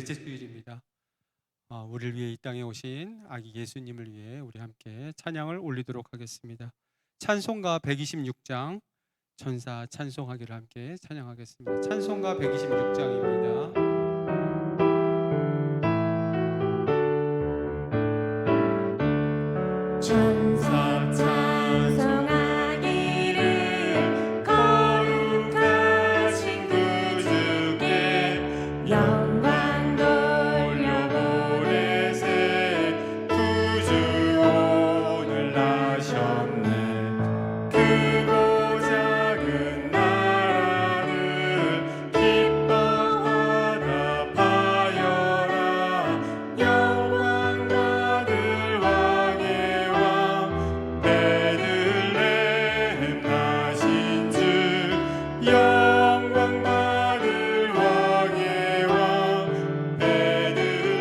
넷째 주일입니다. 우리를 위해 이 땅에 오신 아기 예수님을 위해 우리 함께 찬양을 올리도록 하겠습니다. 찬송가 126장 전사 찬송하기를 함께 찬양하겠습니다. 찬송가 126장입니다. 전사 찬송하기를 거룩하신 그 주께 영광 돌려보내세. 구주 오늘 나셨네. 크고 작은 나라를 기뻐하다 파여라. 영광 받을 왕의 왕 베들레헴 나신 주. 영광 받을 왕의 왕 베들레헴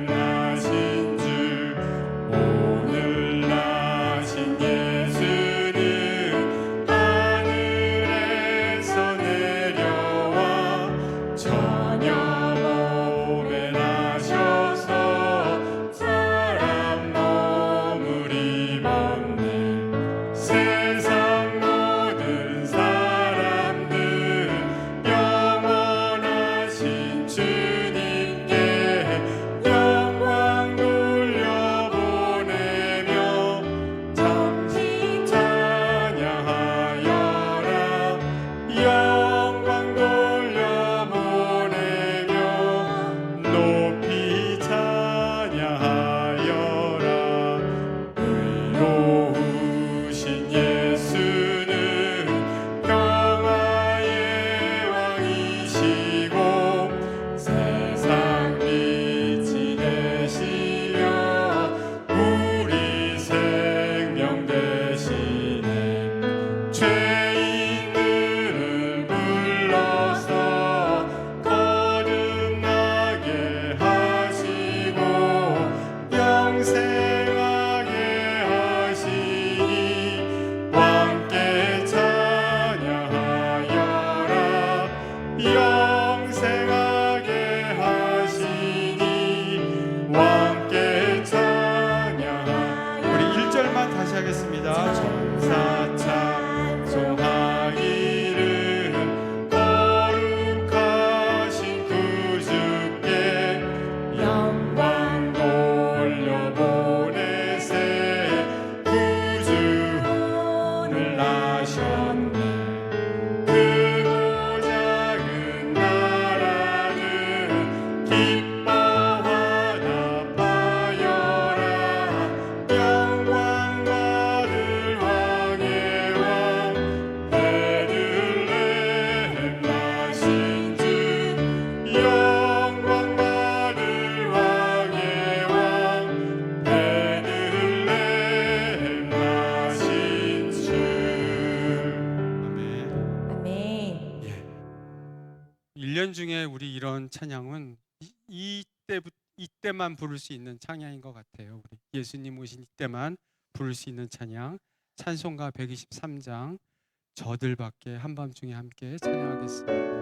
나신 주. 오늘 나신 예수는 하늘에서 내려와 저녁 봄에 나셔서 사람 몸을 입었네. 세상 모든 사람들 영원하신 주님께 영광 돌려보내며 정신 찬양하여라. 영광 돌려보내며 높이 찬양하여라. 의로우신 예수는 평화의 왕이시고 세상 빛이 되시며 우리 생명 되시네. 죄인들을 불러서 거듭나게 하시고 영생하게 하시니 왕께 찬양하여라. 영생하게 하시니 왕께 찬양하여라. 우리 1절만 다시 하겠습니다. 전사 찬송하기를 거룩하신 그 주께 영광 돌려보내세. 구주 오늘 나셨네. 크고 작은 나라는 기뻐하다 파여라. 영광 받을 왕의 왕 베들레헴 나신 주. 영광 받을 왕의 왕 베들레헴 나신 주. 아멘. 아멘. 1년 중에 우리 이런 찬양은 이때만 부를 수 있는 찬양인 것 같아요. 우리 예수님 오신 이때만 부를 수 있는 찬양. 찬송가 123장 저들밖에 한밤중에 함께 찬양하겠습니다.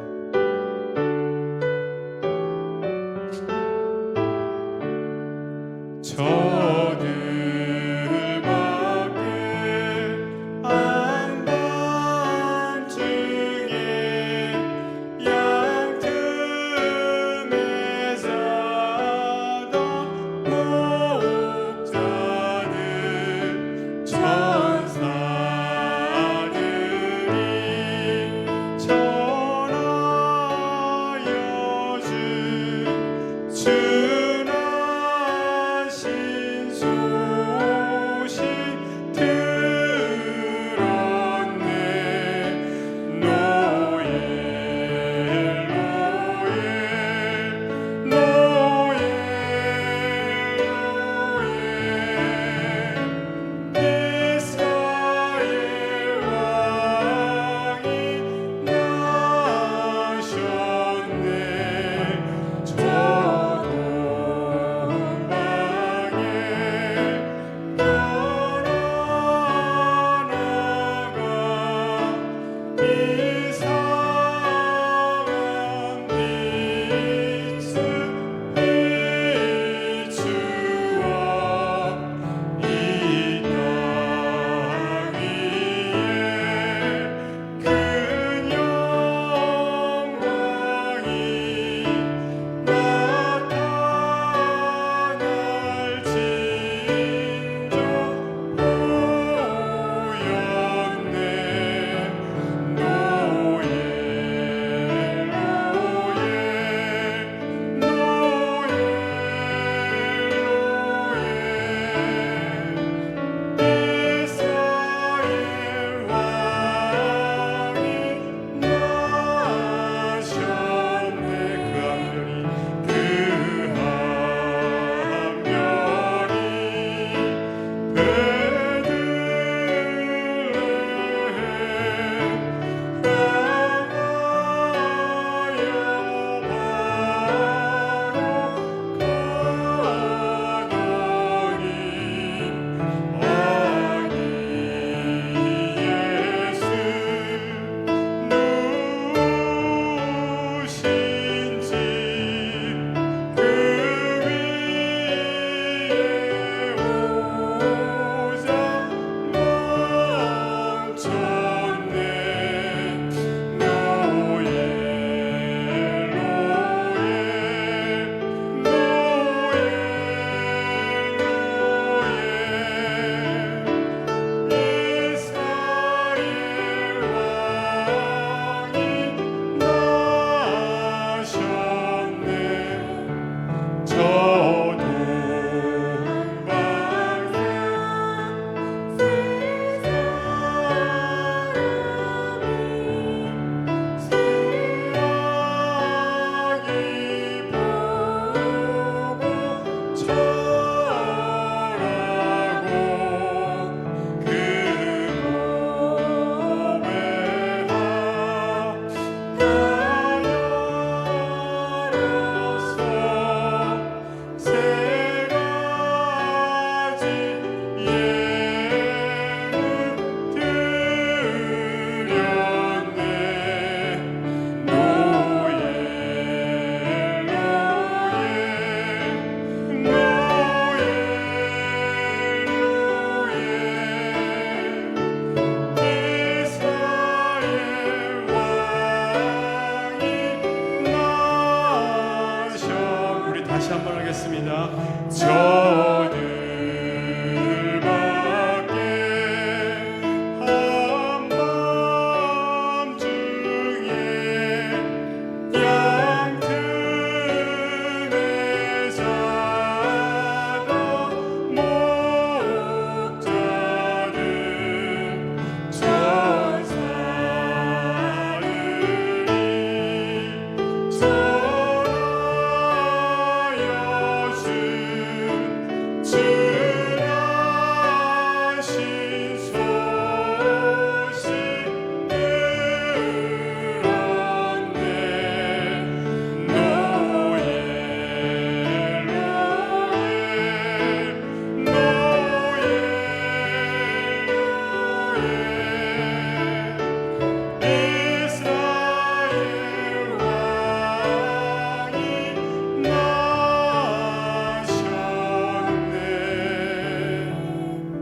저들밖에 한밤중에 양 틈에 자던 목자들 천사들이 전하여 준 주나신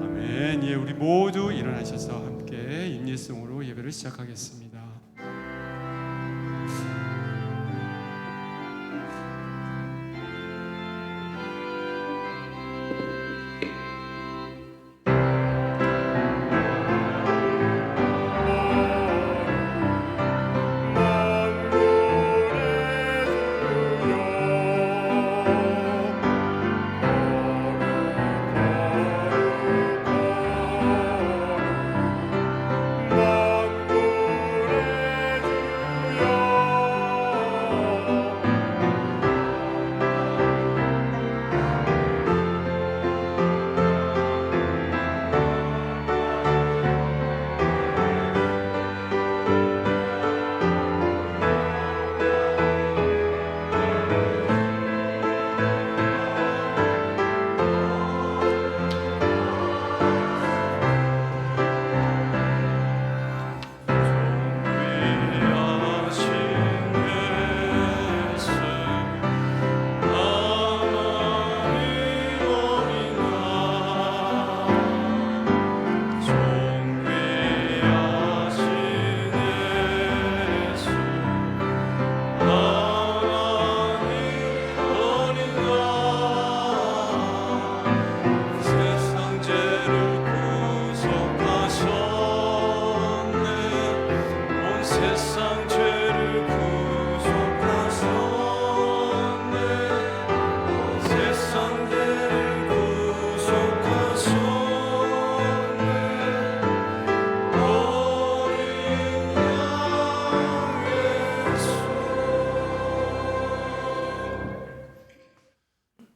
아멘. 예, 우리 모두 일어나셔서 함께 임예송으로 예배를 시작하겠습니다.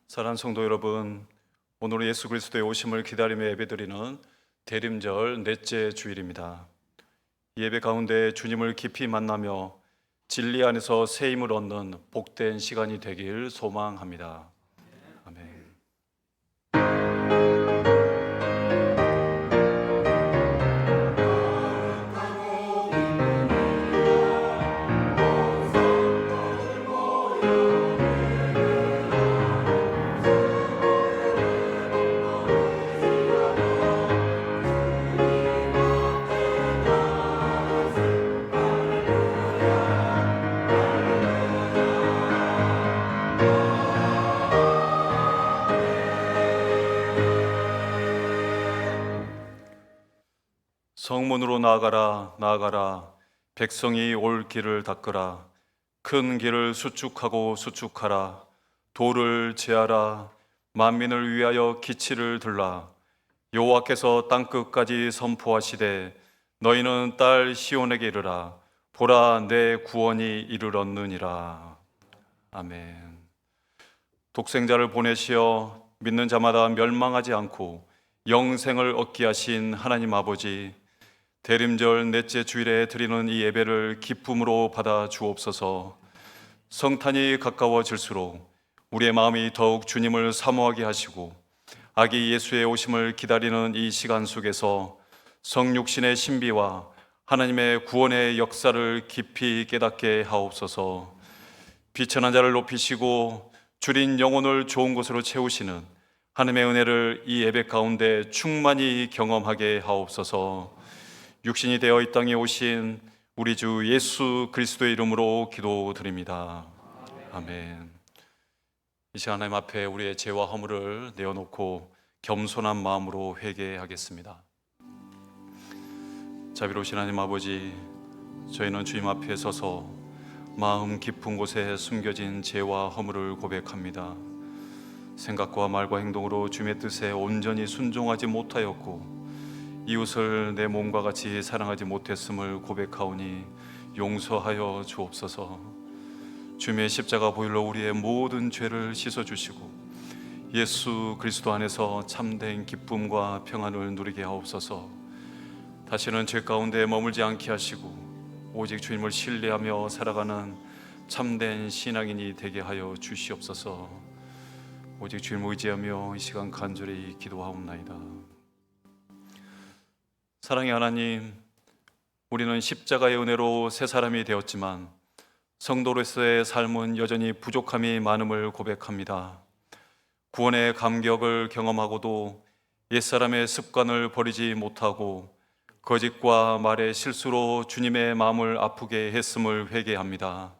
사랑하는 성도 여러분, 오늘은 예수 그리스도의 오심을 기다리며 예배드리는 대림절 넷째 주일입니다. 이 예배 가운데 주님을 깊이 만나며 진리 안에서 새 힘을 얻는 복된 시간이 되길 소망합니다. 아멘. 성문으로 나아가라 나아가라, 백성이 올 길을 닦으라. 큰 길을 수축하고 수축하라. 돌을 제하라. 만민을 위하여 기치를 들라. 여호와께서 땅끝까지 선포하시되 너희는 딸 시온에게 이르라. 보라, 내 구원이 이르렀느니라. 아멘. 독생자를 보내시어 믿는 자마다 멸망하지 않고 영생을 얻게 하신 하나님 아버지, 대림절 넷째 주일에 드리는 이 예배를 기쁨으로 받아 주옵소서. 성탄이 가까워질수록 우리의 마음이 더욱 주님을 사모하게 하시고 아기 예수의 오심을 기다리는 이 시간 속에서 성육신의 신비와 하나님의 구원의 역사를 깊이 깨닫게 하옵소서. 비천한 자를 높이시고 줄인 영혼을 좋은 곳으로 채우시는 하나님의 은혜를 이 예배 가운데 충만히 경험하게 하옵소서. 육신이 되어 이 땅에 오신 우리 주 예수 그리스도의 이름으로 기도드립니다. 아멘. 이 시간 하나님 앞에 우리의 죄와 허물을 내어놓고 겸손한 마음으로 회개하겠습니다. 자비로우신 하나님 아버지, 저희는 주님 앞에 서서 마음 깊은 곳에 숨겨진 죄와 허물을 고백합니다. 생각과 말과 행동으로 주님의 뜻에 온전히 순종하지 못하였고 이웃을 내 몸과 같이 사랑하지 못했음을 고백하오니 용서하여 주옵소서. 주님의 십자가 보혈로 우리의 모든 죄를 씻어주시고 예수 그리스도 안에서 참된 기쁨과 평안을 누리게 하옵소서. 다시는 죄 가운데 머물지 않게 하시고 오직 주님을 신뢰하며 살아가는 참된 신앙인이 되게 하여 주시옵소서. 오직 주님을 의지하며 이 시간 간절히 기도하옵나이다. 사랑의 하나님, 우리는 십자가의 은혜로 새 사람이 되었지만 성도로서의 삶은 여전히 부족함이 많음을 고백합니다. 구원의 감격을 경험하고도 옛사람의 습관을 버리지 못하고 거짓과 말의 실수로 주님의 마음을 아프게 했음을 회개합니다.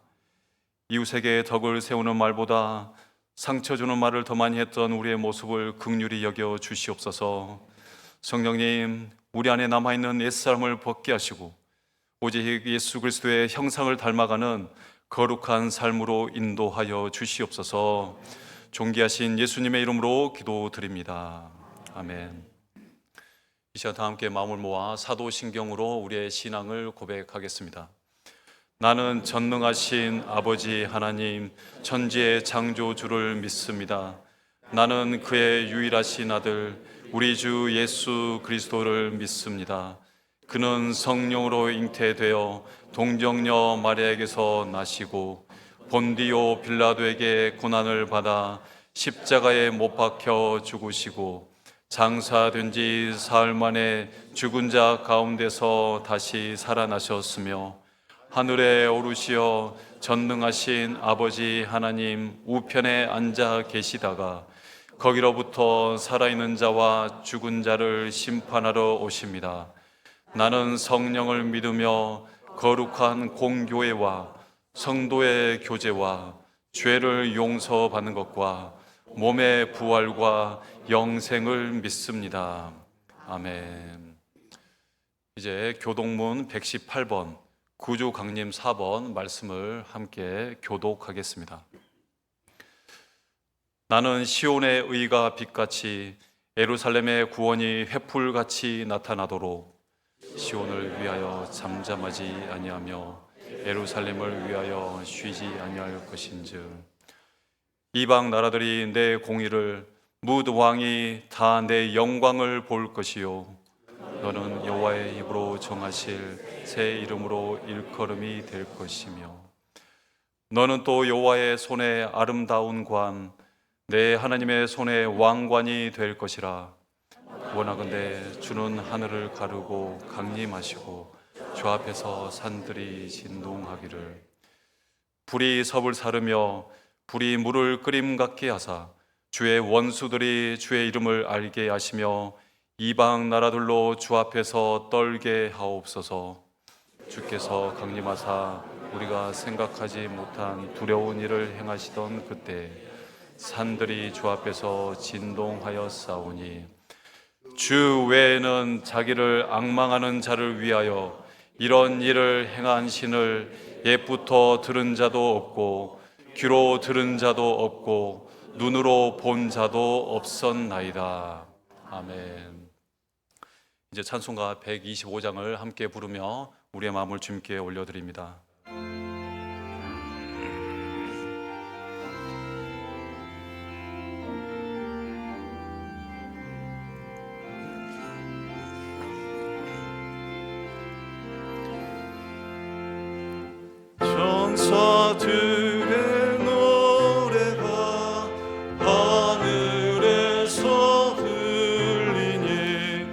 이웃에게 덕을 세우는 말보다 상처 주는 말을 더 많이 했던 우리의 모습을 긍휼히 여겨 주시옵소서. 성령님, 우리 안에 남아있는 옛사람을 벗게 하시고 오직 예수 그리스도의 형상을 닮아가는 거룩한 삶으로 인도하여 주시옵소서. 존귀하신 예수님의 이름으로 기도드립니다. 아멘. 이 시간 다 함께 마음을 모아 사도신경으로 우리의 신앙을 고백하겠습니다. 나는 전능하신 아버지 하나님, 천지의 창조주를 믿습니다. 나는 그의 유일하신 아들 우리 주 예수 그리스도를 믿습니다. 그는 성령으로 잉태되어 동정녀 마리아에게서 나시고 본디오 빌라도에게 고난을 받아 십자가에 못 박혀 죽으시고 장사된 지 사흘 만에 죽은 자 가운데서 다시 살아나셨으며 하늘에 오르시어 전능하신 아버지 하나님 우편에 앉아 계시다가 거기로부터 살아있는 자와 죽은 자를 심판하러 오십니다. 나는 성령을 믿으며 거룩한 공교회와 성도의 교제와 죄를 용서받는 것과 몸의 부활과 영생을 믿습니다. 아멘. 이제 교동문 118번, 구주 강림 4번 말씀을 함께 교독하겠습니다. 나는 시온의 의가 빛같이 예루살렘의 구원이 횃불같이 나타나도록 시온을 위하여 잠잠하지 아니하며 예루살렘을 위하여 쉬지 아니할 것인즉 이방 나라들이 내 공의를 뭇 왕이 다 내 영광을 볼 것이요 너는 여호와의 입으로 정하실 새 이름으로 일컬음이 될 것이며 너는 또 여호와의 손에 아름다운 관 내 하나님의 손에 왕관이 될 것이라. 원하건대 주는 하늘을 가르고 강림하시고 주 앞에서 산들이 진동하기를 불이 섭을 사르며 불이 물을 끓임 같게 하사 주의 원수들이 주의 이름을 알게 하시며 이방 나라들로 주 앞에서 떨게 하옵소서. 주께서 강림하사 우리가 생각하지 못한 두려운 일을 행하시던 그때 산들이 주 앞에서 진동하여 싸우니 주 외에는 자기를 앙망하는 자를 위하여 이런 일을 행한 신을 옛부터 들은 자도 없고 귀로 들은 자도 없고 눈으로 본 자도 없었나이다. 아멘. 이제 찬송가 125장을 함께 부르며 우리의 마음을 주님께 올려드립니다. 천사들의 노래가 하늘에서 들리니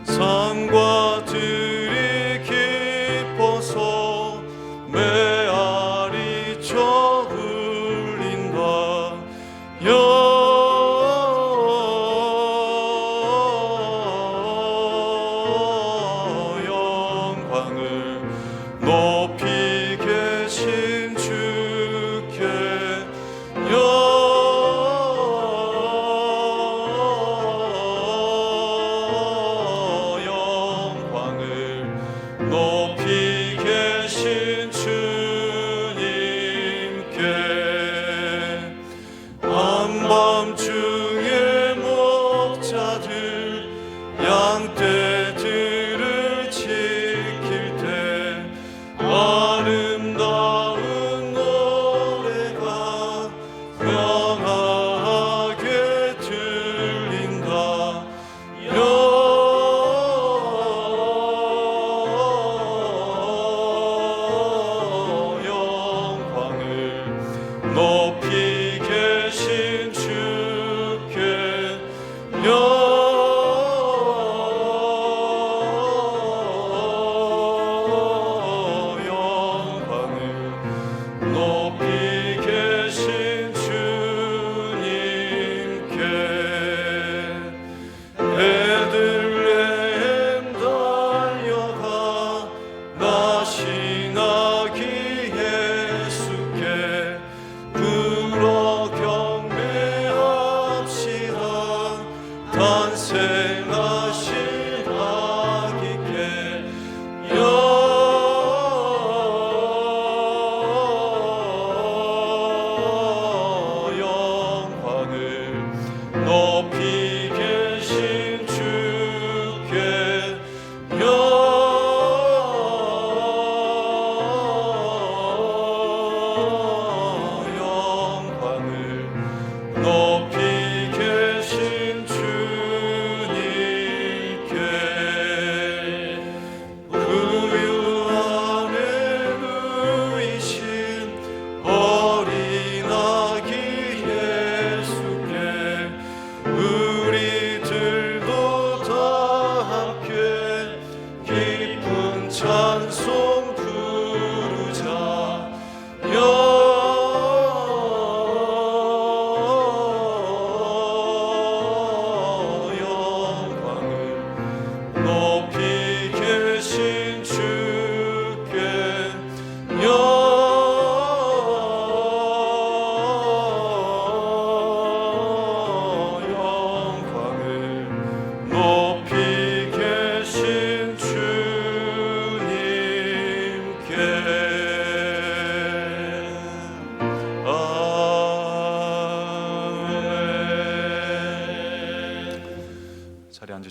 산과 들이 기뻐서 메아리 쳐 흘린다. 영광을 높이 계신 주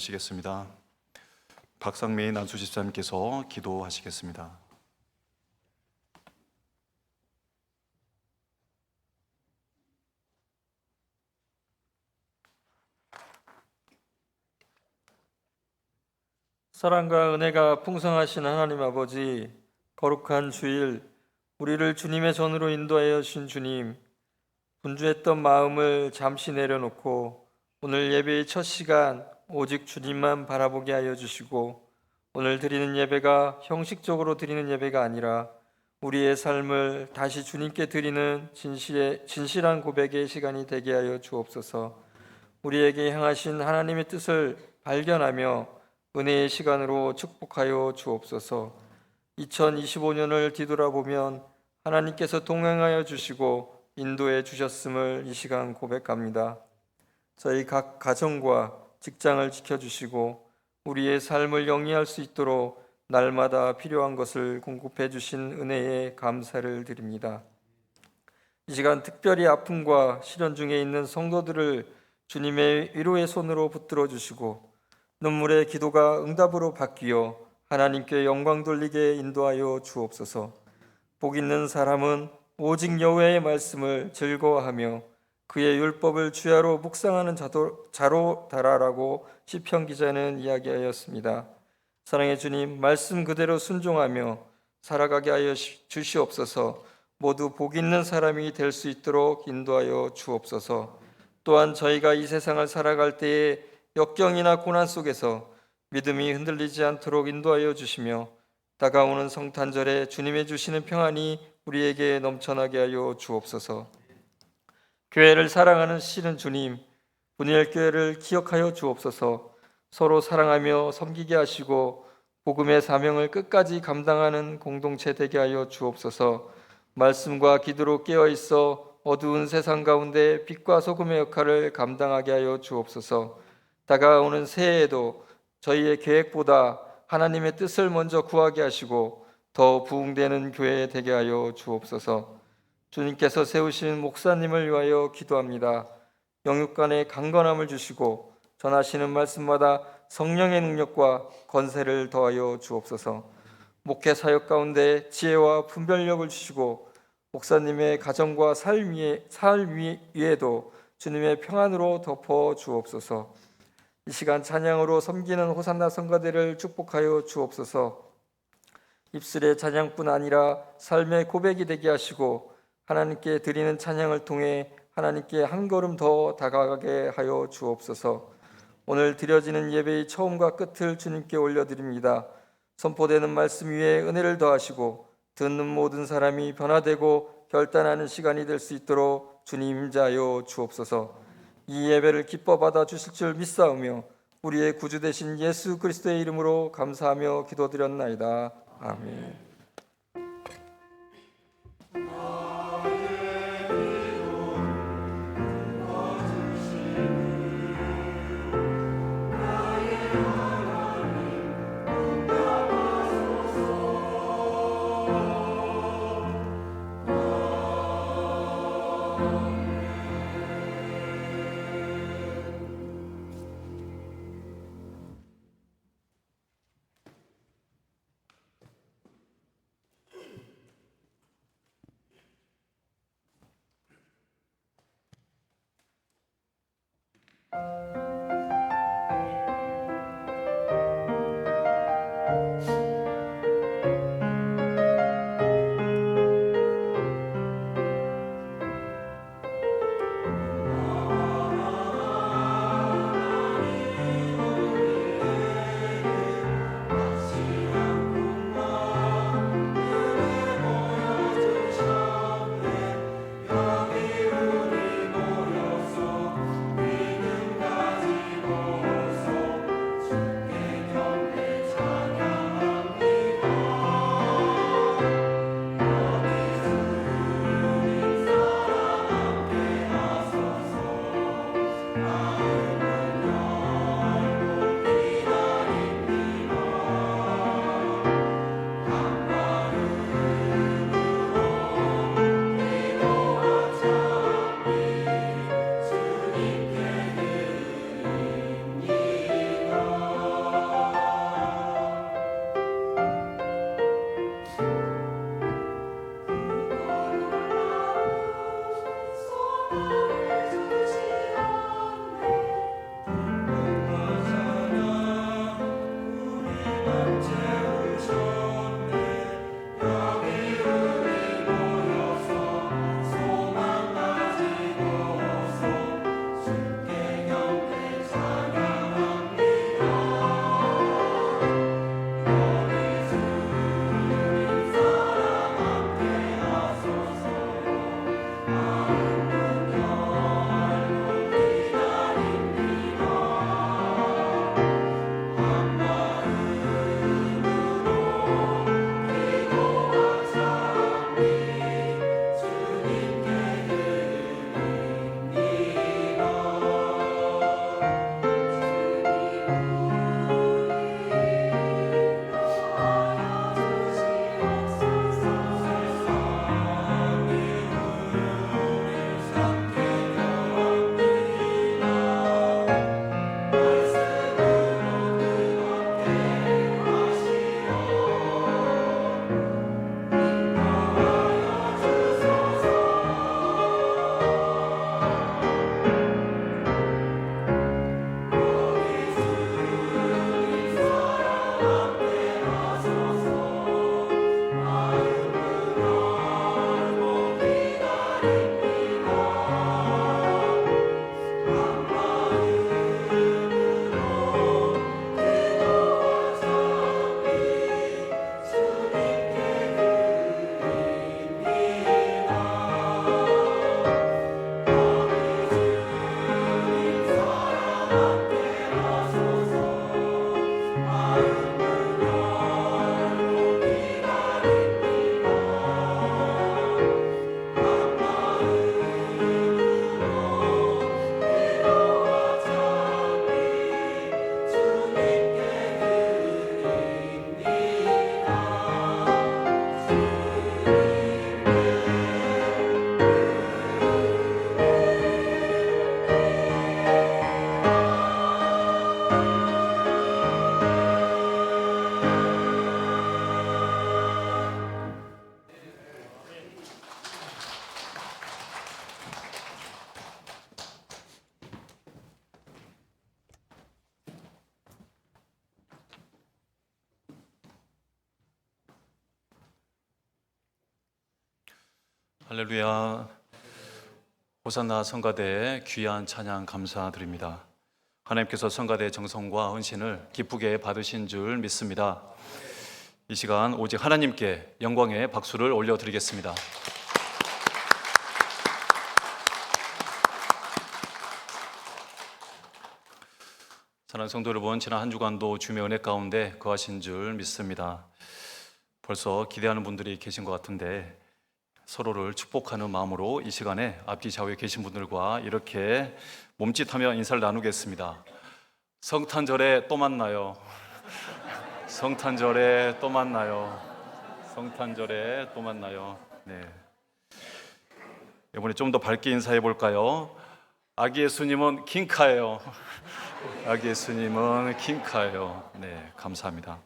받으시겠습니다. 박상민 안수집사님께서 기도하시겠습니다. 사랑과 은혜가 풍성하신 하나님 아버지, 거룩한 주일, 우리를 주님의 전으로 인도하여 주신 주님, 분주했던 마음을 잠시 내려놓고 오늘 예배의 첫 시간 오직 주님만 바라보게 하여 주시고, 오늘 드리는 예배가 형식적으로 드리는 예배가 아니라 우리의 삶을 다시 주님께 드리는 진실한 고백의 시간이 되게 하여 주옵소서. 우리에게 향하신 하나님의 뜻을 발견하며 은혜의 시간으로 축복하여 주옵소서. 2025년을 뒤돌아보면 하나님께서 동행하여 주시고 인도해 주셨음을 이 시간 고백합니다. 저희 각 가정과 직장을 지켜주시고 우리의 삶을 영위할 수 있도록 날마다 필요한 것을 공급해 주신 은혜에 감사를 드립니다. 이 시간 특별히 아픔과 시련 중에 있는 성도들을 주님의 위로의 손으로 붙들어 주시고 눈물의 기도가 응답으로 바뀌어 하나님께 영광 돌리게 인도하여 주옵소서. 복 있는 사람은 오직 여호와의 말씀을 즐거워하며 그의 율법을 주야로 묵상하는 자로 달아라고 시편 기자는 이야기하였습니다. 사랑의 주님, 말씀 그대로 순종하며 살아가게 하여 주시옵소서. 모두 복 있는 사람이 될 수 있도록 인도하여 주옵소서. 또한 저희가 이 세상을 살아갈 때에 역경이나 고난 속에서 믿음이 흔들리지 않도록 인도하여 주시며 다가오는 성탄절에 주님의 주시는 평안이 우리에게 넘쳐나게 하여 주옵소서. 교회를 사랑하는 시는 주님, 분일교회를 기억하여 주옵소서. 서로 사랑하며 섬기게 하시고 복음의 사명을 끝까지 감당하는 공동체 되게 하여 주옵소서. 말씀과 기도로 깨어있어 어두운 세상 가운데 빛과 소금의 역할을 감당하게 하여 주옵소서. 다가오는 새해에도 저희의 계획보다 하나님의 뜻을 먼저 구하게 하시고 더 부흥되는 교회 되게 하여 주옵소서. 주님께서 세우신 목사님을 위하여 기도합니다. 영육간의 강건함을 주시고 전하시는 말씀마다 성령의 능력과 건세를 더하여 주옵소서. 목회 사역 가운데 지혜와 분별력을 주시고 목사님의 가정과 삶 위에도 주님의 평안으로 덮어 주옵소서. 이 시간 찬양으로 섬기는 호산나 성가대를 축복하여 주옵소서. 입술의 찬양뿐 아니라 삶의 고백이 되게 하시고 하나님께 드리는 찬양을 통해 하나님께 한 걸음 더 다가가게 하여 주옵소서. 오늘 드려지는 예배의 처음과 끝을 주님께 올려드립니다. 선포되는 말씀 위에 은혜를 더하시고 듣는 모든 사람이 변화되고 결단하는 시간이 될 수 있도록 주님 임자하여 주옵소서. 이 예배를 기뻐 받아 주실 줄 믿사오며 우리의 구주 되신 예수 그리스도의 이름으로 감사하며 기도드렸나이다. 아멘. 할렐루야. 호산나 성가대의 귀한 찬양 감사드립니다. 하나님께서 성가대의 정성과 헌신을 기쁘게 받으신 줄 믿습니다. 이 시간 오직 하나님께 영광의 박수를 올려드리겠습니다. 사랑하는 성도 여러분, 지난 한 주간도 주님의 은혜 가운데 거하신 줄 믿습니다. 벌써 기대하는 분들이 계신 것 같은데 서로를 축복하는 마음으로 이 시간에 앞뒤 좌우에 계신 분들과 이렇게 몸짓하며 인사를 나누겠습니다. 성탄절에 또 만나요. 성탄절에 또 만나요. 성탄절에 또 만나요. 네. 이번에 좀 더 밝게 인사해 볼까요? 아기 예수님은 킹카예요. 아기 예수님은 킹카예요. 네, 감사합니다.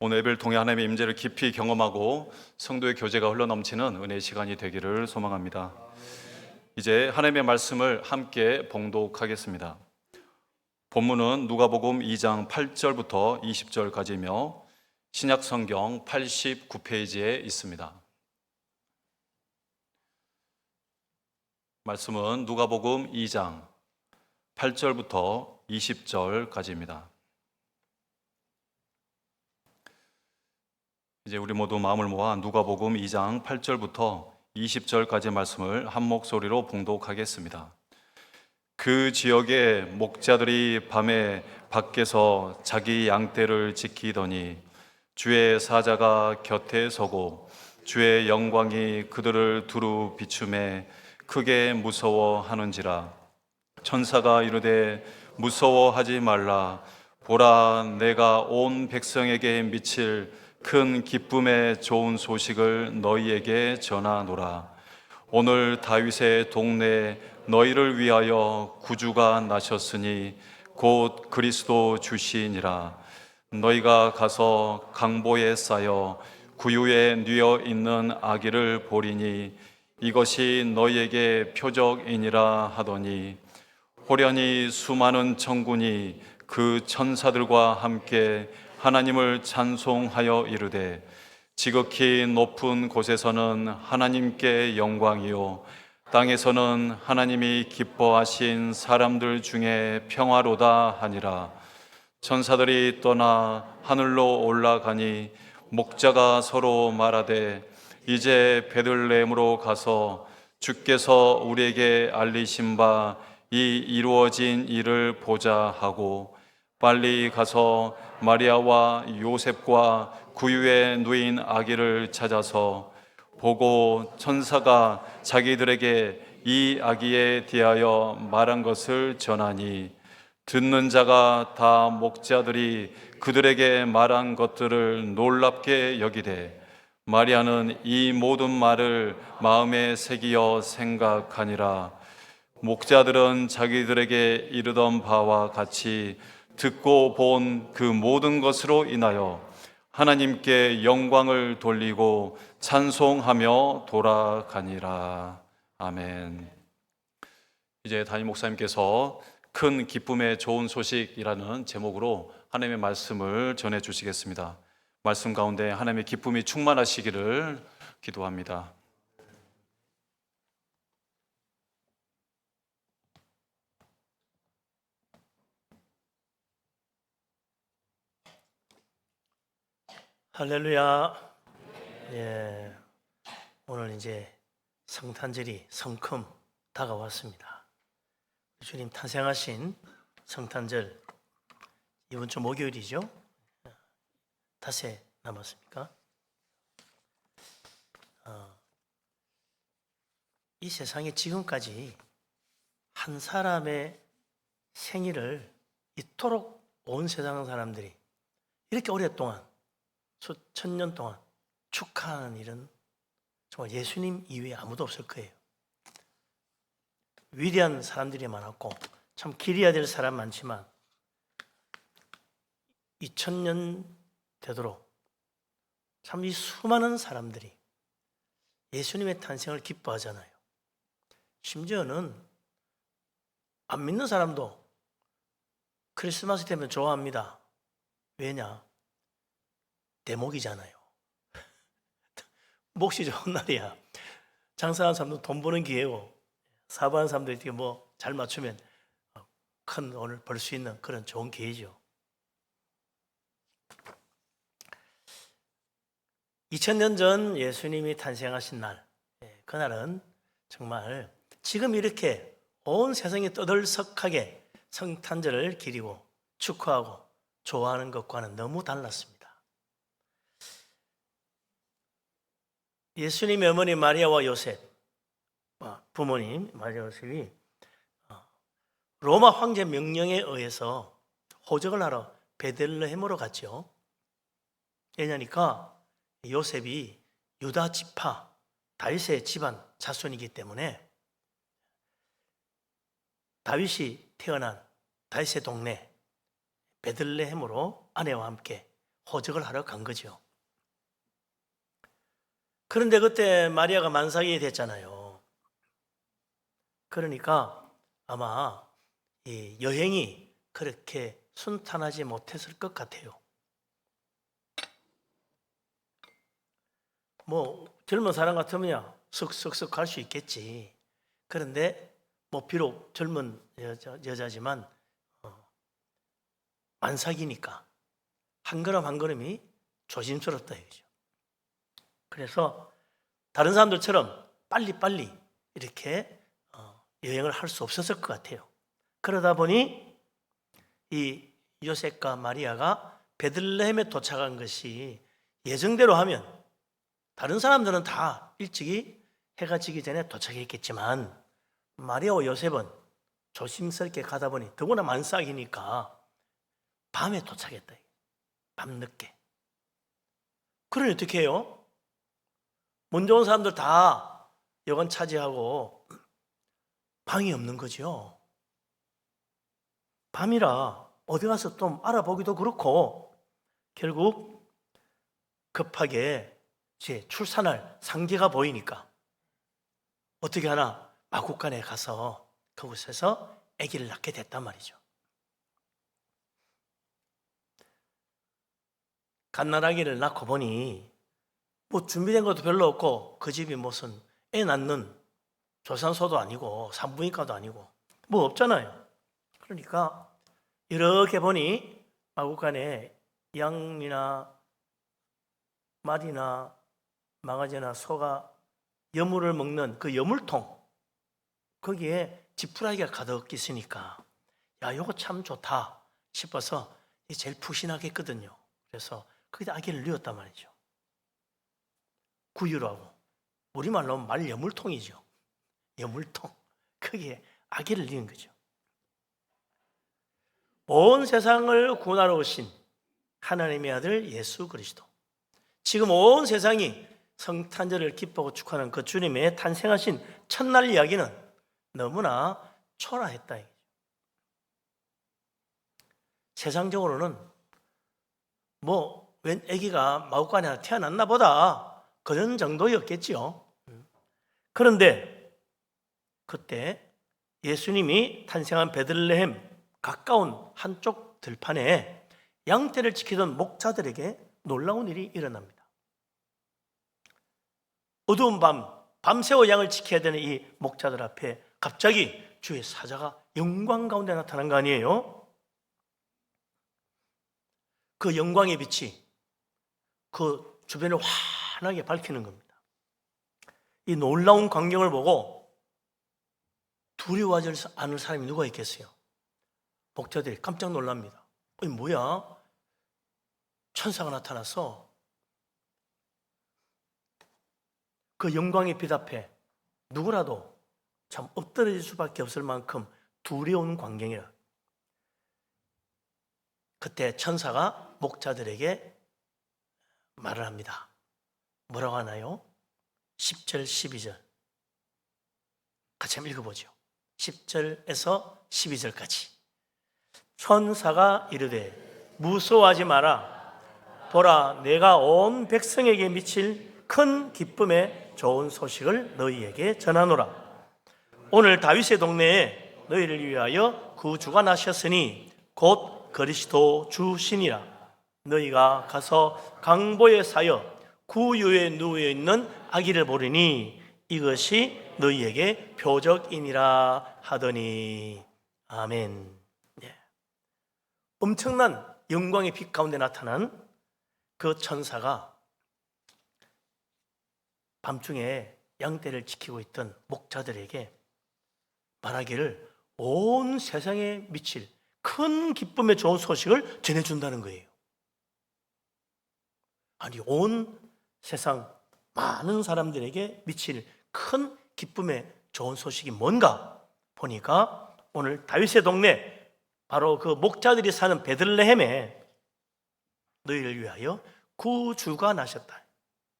오늘 예배를 통해 하나님의 임재를 깊이 경험하고 성도의 교제가 흘러넘치는 은혜의 시간이 되기를 소망합니다. 이제 하나님의 말씀을 함께 봉독하겠습니다. 본문은 누가복음 2장 8절부터 20절까지며 신약 성경 89페이지에 있습니다. 말씀은 누가복음 2장 8절부터 20절까지입니다. 이제 우리 모두 마음을 모아 누가복음 2장 8절부터 20절까지 말씀을 한 목소리로 봉독하겠습니다. 그 지역의 목자들이 밤에 밖에서 자기 양떼를 지키더니 주의 사자가 곁에 서고 주의 영광이 그들을 두루 비추매 크게 무서워하는지라. 천사가 이르되 무서워하지 말라. 보라, 내가 온 백성에게 미칠 큰 기쁨의 좋은 소식을 너희에게 전하노라. 오늘 다윗의 동네에 너희를 위하여 구주가 나셨으니 곧 그리스도 주시니라. 너희가 가서 강보에 쌓여 구유에 뉘어 있는 아기를 보리니 이것이 너희에게 표적이니라 하더니 호련히 수많은 천군이 그 천사들과 함께 하나님을 찬송하여 이르되 지극히 높은 곳에서는 하나님께 영광이요 땅에서는 하나님이 기뻐하신 사람들 중에 평화로다 하니라. 천사들이 떠나 하늘로 올라가니 목자가 서로 말하되 이제 베들레헴으로 가서 주께서 우리에게 알리신 바 이 이루어진 일을 보자 하고 빨리 가서 마리아와 요셉과 구유에 누인 아기를 찾아서 보고 천사가 자기들에게 이 아기에 대하여 말한 것을 전하니 듣는 자가 다 목자들이 그들에게 말한 것들을 놀랍게 여기되 마리아는 이 모든 말을 마음에 새기어 생각하니라. 목자들은 자기들에게 이르던 바와 같이 듣고 본 그 모든 것으로 인하여 하나님께 영광을 돌리고 찬송하며 돌아가니라. 아멘. 이제 담임 목사님께서 큰 기쁨의 좋은 소식이라는 제목으로 하나님의 말씀을 전해 주시겠습니다. 말씀 가운데 하나님의 기쁨이 충만하시기를 기도합니다. 할렐루야. 예, 오늘 이제 성탄절이 성큼 다가왔습니다. 주님 탄생하신 성탄절 이번 주 목요일이죠. 닷새 남았습니까? 이 세상에 지금까지 한 사람의 생일을 이토록 온 세상 사람들이 이렇게 오랫동안 수천 년 동안 축하하는 일은 정말 예수님 이외에 아무도 없을 거예요. 위대한 사람들이 많았고 참 기려야 될 사람 많지만 2000년 되도록 참 이 수많은 사람들이 예수님의 탄생을 기뻐하잖아요. 심지어는 안 믿는 사람도 크리스마스 되면 좋아합니다. 왜냐? 대목이잖아요. 몫이 좋은 날이야. 장사하는 사람도 돈 버는 기회고, 사업하는 사람들이 이렇게 뭐 잘 맞추면 큰 돈을 벌 수 있는 그런 좋은 기회죠. 2000년 전 예수님이 탄생하신 날, 그날은 정말 지금 이렇게 온 세상이 떠들썩하게 성탄절을 기리고 축하하고 좋아하는 것과는 너무 달랐습니다. 예수님의 어머니 마리아와 요셉, 부모님 마리아 요셉이 로마 황제 명령에 의해서 호적을 하러 베들레헴으로 갔죠. 왜냐니까 요셉이 유다 지파 다윗의 집안 자손이기 때문에 다윗이 태어난 다윗의 동네 베들레헴으로 아내와 함께 호적을 하러 간 거죠. 그런데 그때 마리아가 만삭이 됐잖아요. 그러니까 아마 이 여행이 그렇게 순탄하지 못했을 것 같아요. 뭐 젊은 사람 같으면 쓱쓱쓱 갈 수 있겠지. 그런데 뭐 비록 젊은 여자지만 만삭이니까 한 걸음 한 걸음이 조심스럽다 이거죠. 그래서 다른 사람들처럼 빨리빨리 이렇게 여행을 할 수 없었을 것 같아요. 그러다 보니 이 요셉과 마리아가 베들레헴에 도착한 것이 예정대로 하면 다른 사람들은 다 일찍이 해가 지기 전에 도착했겠지만 마리아와 요셉은 조심스럽게 가다 보니 더구나 만삭이니까 밤에 도착했다. 밤늦게. 그러니 어떻게 해요? 먼저 온 사람들 다 여관 차지하고 방이 없는 거죠. 밤이라 어디 가서 좀 알아보기도 그렇고 결국 급하게 제 출산할 상계가 보이니까 어떻게 하나 마국간에 가서 그곳에서 아기를 낳게 됐단 말이죠. 갓난아기를 낳고 보니 뭐 준비된 것도 별로 없고 그 집이 무슨 애 낳는 조산소도 아니고 산부인과도 아니고 뭐 없잖아요. 그러니까 이렇게 보니 마국간에 양이나 말이나 망아지나 소가 여물을 먹는 그 여물통 거기에 지푸라기가 가득 있으니까 야 이거 참 좋다 싶어서 제일 푸신하겠거든요. 그래서 거기다 아기를 넣었단 말이죠. 구유라고 우리말로 하면 말 여물통이죠. 여물통 거기에 아기를 넣은 거죠. 온 세상을 구원하러 오신 하나님의 아들 예수 그리스도. 지금 온 세상이 성탄절을 기뻐하고 축하하는 그 주님의 탄생하신 첫날 이야기는 너무나 초라했다. 세상적으로는 뭐 웬 아기가 마구간에 하나 태어났나 보다 그런 정도였겠지요. 그런데 그때 예수님이 탄생한 베들레헴 가까운 한쪽 들판에 양떼를 지키던 목자들에게 놀라운 일이 일어납니다. 어두운 밤새워 양을 지켜야 되는 이 목자들 앞에 갑자기 주의 사자가 영광 가운데 나타난 거 아니에요? 그 영광의 빛이 그 주변을 환하게 밝히는 겁니다. 이 놀라운 광경을 보고 두려워하지 않을 사람이 누가 있겠어요? 목자들이 깜짝 놀랍니다. 뭐야? 천사가 나타나서 그 영광의 빛 앞에 누구라도 참 엎드려질 수밖에 없을 만큼 두려운 광경이라. 그때 천사가 목자들에게 말을 합니다. 뭐라고 하나요? 10절, 12절 같이 한번 읽어보죠. 10절에서 12절까지. 천사가 이르되 무서워하지 마라. 보라, 내가 온 백성에게 미칠 큰 기쁨의 좋은 소식을 너희에게 전하노라. 오늘 다윗의 동네에 너희를 위하여 구주가 나셨으니 곧 그리스도 주시니라. 너희가 가서 강보에 사여 구유에 누워 있는 아기를 보리니 이것이 너희에게 표적이니라 하더니 아멘. 예. 엄청난 영광의 빛 가운데 나타난 그 천사가 밤중에 양떼를 지키고 있던 목자들에게 말하기를 온 세상에 미칠 큰 기쁨의 좋은 소식을 전해준다는 거예요. 아니, 온 세상 많은 사람들에게 미칠 큰 기쁨의 좋은 소식이 뭔가 보니까 오늘 다윗의 동네 바로 그 목자들이 사는 베들레헴에 너희를 위하여 구주가 나셨다.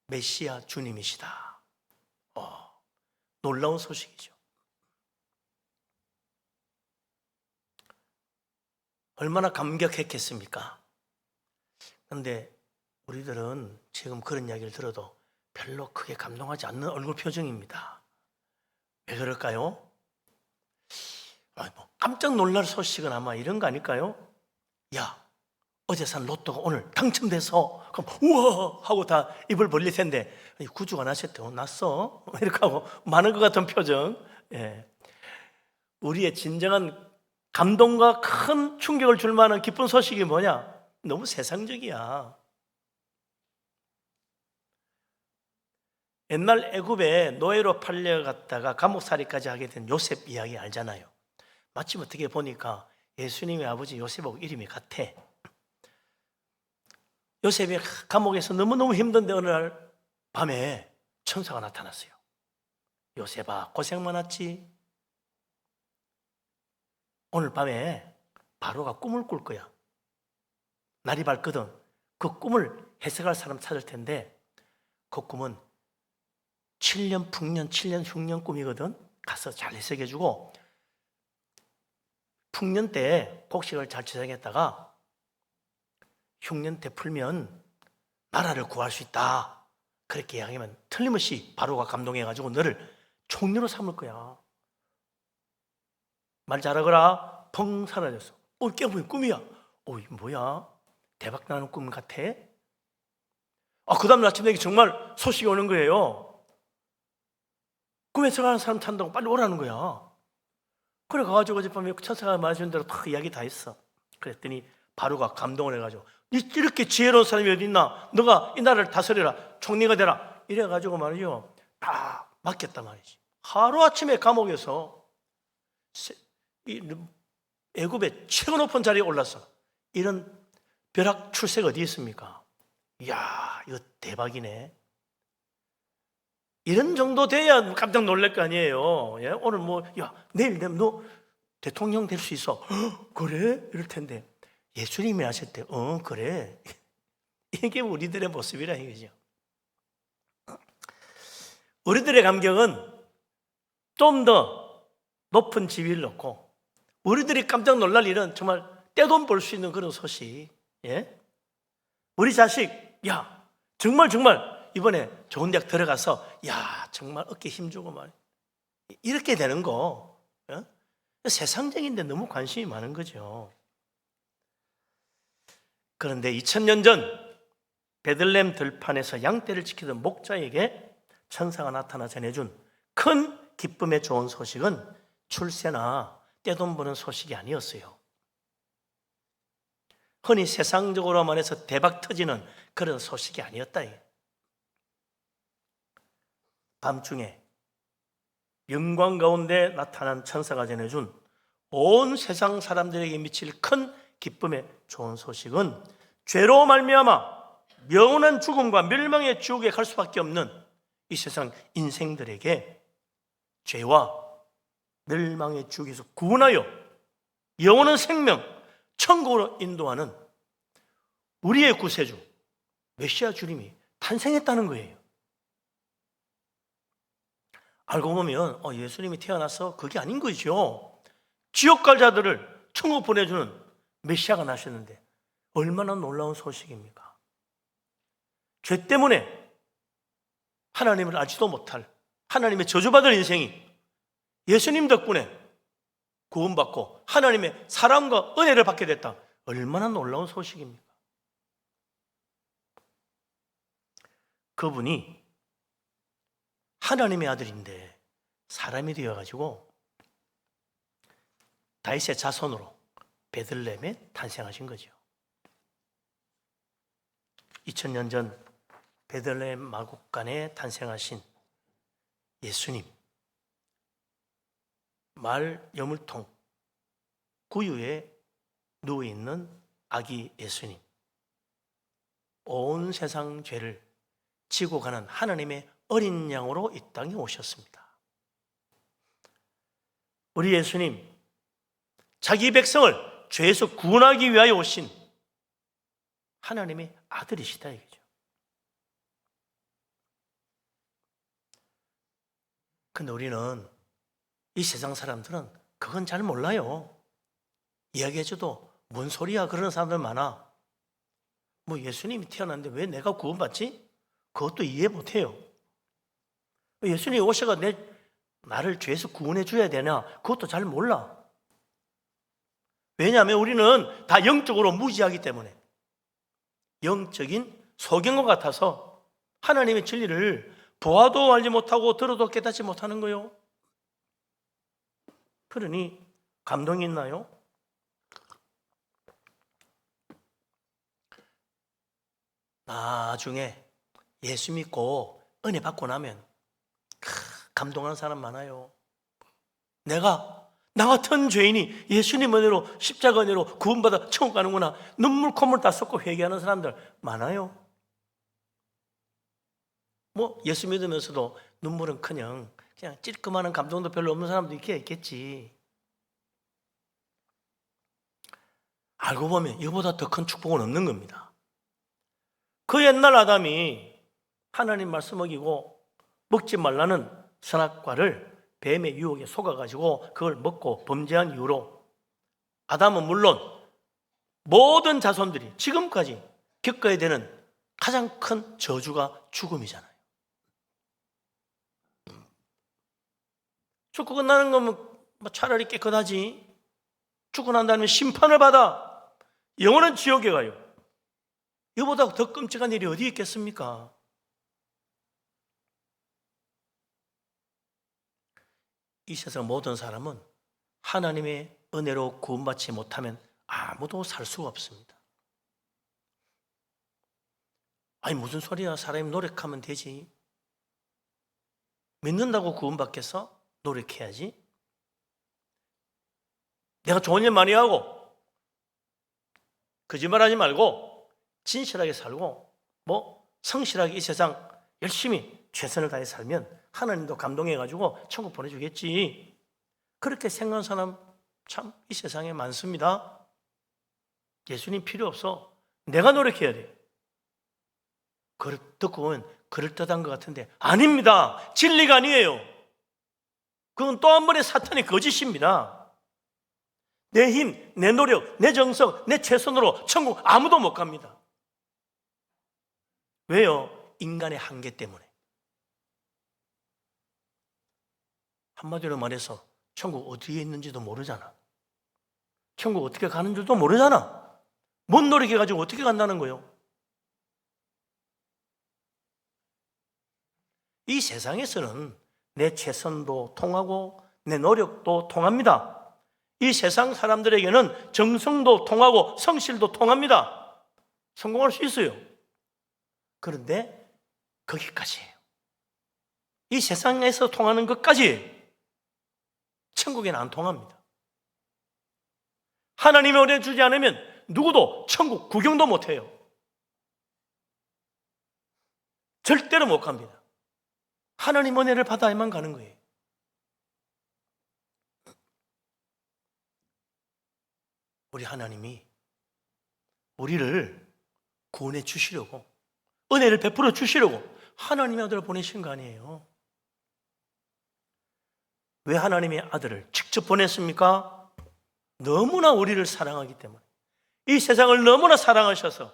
메시아 주님이시다. 놀라운 소식이죠. 얼마나 감격했겠습니까? 그런데 우리들은 지금 그런 이야기를 들어도 별로 크게 감동하지 않는 얼굴 표정입니다. 왜 그럴까요? 깜짝 놀랄 소식은 아마 이런 거 아닐까요? 야, 어제 산 로또가 오늘 당첨돼서 그럼 우와 하고 다 입을 벌릴 텐데 구주가 나셨대. 났어? 이렇게 하고 많은 것 같은 표정. 예. 우리의 진정한 감동과 큰 충격을 줄 만한 기쁜 소식이 뭐냐? 너무 세상적이야. 옛날 애굽에 노예로 팔려갔다가 감옥살이까지 하게 된 요셉 이야기 알잖아요. 마침 어떻게 보니까 예수님의 아버지 요셉하고 이름이 같아. 요셉이 감옥에서 너무너무 힘든데 어느 날 밤에 천사가 나타났어요. 요셉아, 고생 많았지? 오늘 밤에 바로가 꿈을 꿀 거야. 날이 밝거든. 그 꿈을 해석할 사람 찾을 텐데 그 꿈은 7년 풍년, 7년 흉년 꿈이거든. 가서 잘 해석해주고 풍년 때 곡식을 잘 지정했다가 흉년 때 풀면 나라를 구할 수 있다. 그렇게 이야기하면 틀림없이 바로가 감동해가지고 너를 총리로 삼을 거야. 말 잘하거라. 펑 사라졌어. 깨보니 꿈이야. 이 뭐야? 대박 나는 꿈 같아? 그 다음 아침에 내게 정말 소식이 오는 거예요. 꿈에서 가는 사람 찾는다고 빨리 오라는 거야. 그래 가가지고 어젯밤에 천사가 말해준 대로 다 이야기 다 했어. 그랬더니 바로가 감동을 해가지고 이렇게 지혜로운 사람이 어디 있나? 너가 이 나라를 다스려라. 총리가 되라. 이래가지고 말이죠. 다 맡겼단 말이지. 하루아침에 감옥에서 애굽의 최고 높은 자리에 올랐어. 이런 벼락 출세가 어디 있습니까? 이야, 이거 대박이네. 이런 정도 돼야 깜짝 놀랄 거 아니에요. 예? 오늘 내일 되면 너 대통령 될 수 있어. 그래? 이럴 텐데 예수님이 하셨대. 그래. 이게 우리들의 모습이라 이거죠. 우리들의 감격은 좀 더 높은 지위를 놓고 우리들이 깜짝 놀랄 일은 정말 떼돈 벌 수 있는 그런 소식. 예? 우리 자식, 야, 정말 이번에 좋은 대학 들어가서 야, 정말 어깨 힘주고 말 이렇게 되는 거. 예? 세상적인데 너무 관심이 많은 거죠. 그런데 2000년 전 베들레헴 들판에서 양떼를 지키던 목자에게 천사가 나타나 전해준 큰 기쁨의 좋은 소식은 출세나 떼돈 버는 소식이 아니었어요. 흔히 세상적으로 말해서 대박 터지는 그런 소식이 아니었다. 밤중에 영광 가운데 나타난 천사가 전해준 온 세상 사람들에게 미칠 큰 기쁨의 좋은 소식은 죄로 말미암아 영원한 죽음과 멸망의 지옥에 갈 수밖에 없는 이 세상 인생들에게 죄와 멸망의 지옥에서 구원하여 영원한 생명, 천국으로 인도하는 우리의 구세주 메시아 주님이 탄생했다는 거예요. 알고 보면 예수님이 태어나서 그게 아닌 거죠. 지옥 갈 자들을 천국 보내주는 메시아가 나셨는데 얼마나 놀라운 소식입니까? 죄 때문에 하나님을 알지도 못할 하나님의 저주받을 인생이 예수님 덕분에 구원받고 하나님의 사랑과 은혜를 받게 됐다. 얼마나 놀라운 소식입니까? 하나님의 아들인데 사람이 되어가지고 다윗의 자손으로 베들레헴에 탄생하신 거죠. 2000년 전 베들레헴 마국간에 탄생하신 예수님, 말 여물통 구유에 누워있는 아기 예수님, 온 세상 죄를 지고 가는 하나님의 어린 양으로 이 땅에 오셨습니다. 우리 예수님, 자기 백성을 죄에서 구원하기 위하여 오신 하나님의 아들이시다 이거죠. 근데 우리는, 이 세상 사람들은 그건 잘 몰라요. 이야기해줘도 뭔 소리야 그러는 사람들 많아. 뭐 예수님이 태어났는데 왜 내가 구원받지? 그것도 이해 못해요. 예수님이 오셔가 나를 죄에서 구원해 줘야 되냐? 그것도 잘 몰라. 왜냐하면 우리는 다 영적으로 무지하기 때문에, 영적인 소경과 같아서 하나님의 진리를 보아도 알지 못하고 들어도 깨닫지 못하는 거예요. 그러니 감동이 있나요? 나중에 예수 믿고 은혜 받고 나면 감동하는 사람 많아요. 나 같은 죄인이 예수님 은혜로, 십자가 은혜로 구원받아 천국 가는구나. 눈물 콧물 다 쏟고 회개하는 사람들 많아요. 뭐 예수 믿으면서도 눈물은 그냥 찔끔하는 감동도 별로 없는 사람도 있겠지. 알고 보면 이거보다 더 큰 축복은 없는 겁니다. 그 옛날 아담이 하나님 말씀 어기고 먹지 말라는 선악과를 뱀의 유혹에 속아가지고 그걸 먹고 범죄한 이후로 아담은 물론 모든 자손들이 지금까지 겪어야 되는 가장 큰 저주가 죽음이잖아요. 죽고 끝나는 거면 차라리 깨끗하지. 죽고 난 다음에 심판을 받아 영원한 지옥에 가요. 이보다 더 끔찍한 일이 어디 있겠습니까? 이 세상 모든 사람은 하나님의 은혜로 구원받지 못하면 아무도 살 수가 없습니다. 아니 무슨 소리야, 사람이 노력하면 되지. 믿는다고 구원받겠어? 노력해야지. 내가 좋은 일 많이 하고 거짓말하지 말고 진실하게 살고 성실하게 이 세상 열심히 최선을 다해 살면 하나님도 감동해가지고 천국 보내주겠지. 그렇게 생각하는 사람 참 이 세상에 많습니다. 예수님 필요 없어. 내가 노력해야 돼. 듣고 보면 그럴듯한 것 같은데 아닙니다. 진리가 아니에요. 그건 또 한 번의 사탄의 거짓입니다. 내 힘, 내 노력, 내 정성, 내 최선으로 천국 아무도 못 갑니다. 왜요? 인간의 한계 때문에. 한마디로 말해서 천국 어디에 있는지도 모르잖아. 천국 어떻게 가는 줄도 모르잖아. 뭔 노력해가지고 어떻게 간다는 거예요? 이 세상에서는 내 최선도 통하고 내 노력도 통합니다. 이 세상 사람들에게는 정성도 통하고 성실도 통합니다. 성공할 수 있어요. 그런데 거기까지예요. 이 세상에서 통하는 것까지 천국에는 안 통합니다. 하나님이 은혜 주지 않으면 누구도 천국 구경도 못해요. 절대로 못 갑니다. 하나님 은혜를 받아야만 가는 거예요. 우리 하나님이 우리를 구원해 주시려고, 은혜를 베풀어 주시려고 하나님의 아들을 보내신 거 아니에요. 왜 하나님의 아들을 직접 보냈습니까? 너무나 우리를 사랑하기 때문에. 이 세상을 너무나 사랑하셔서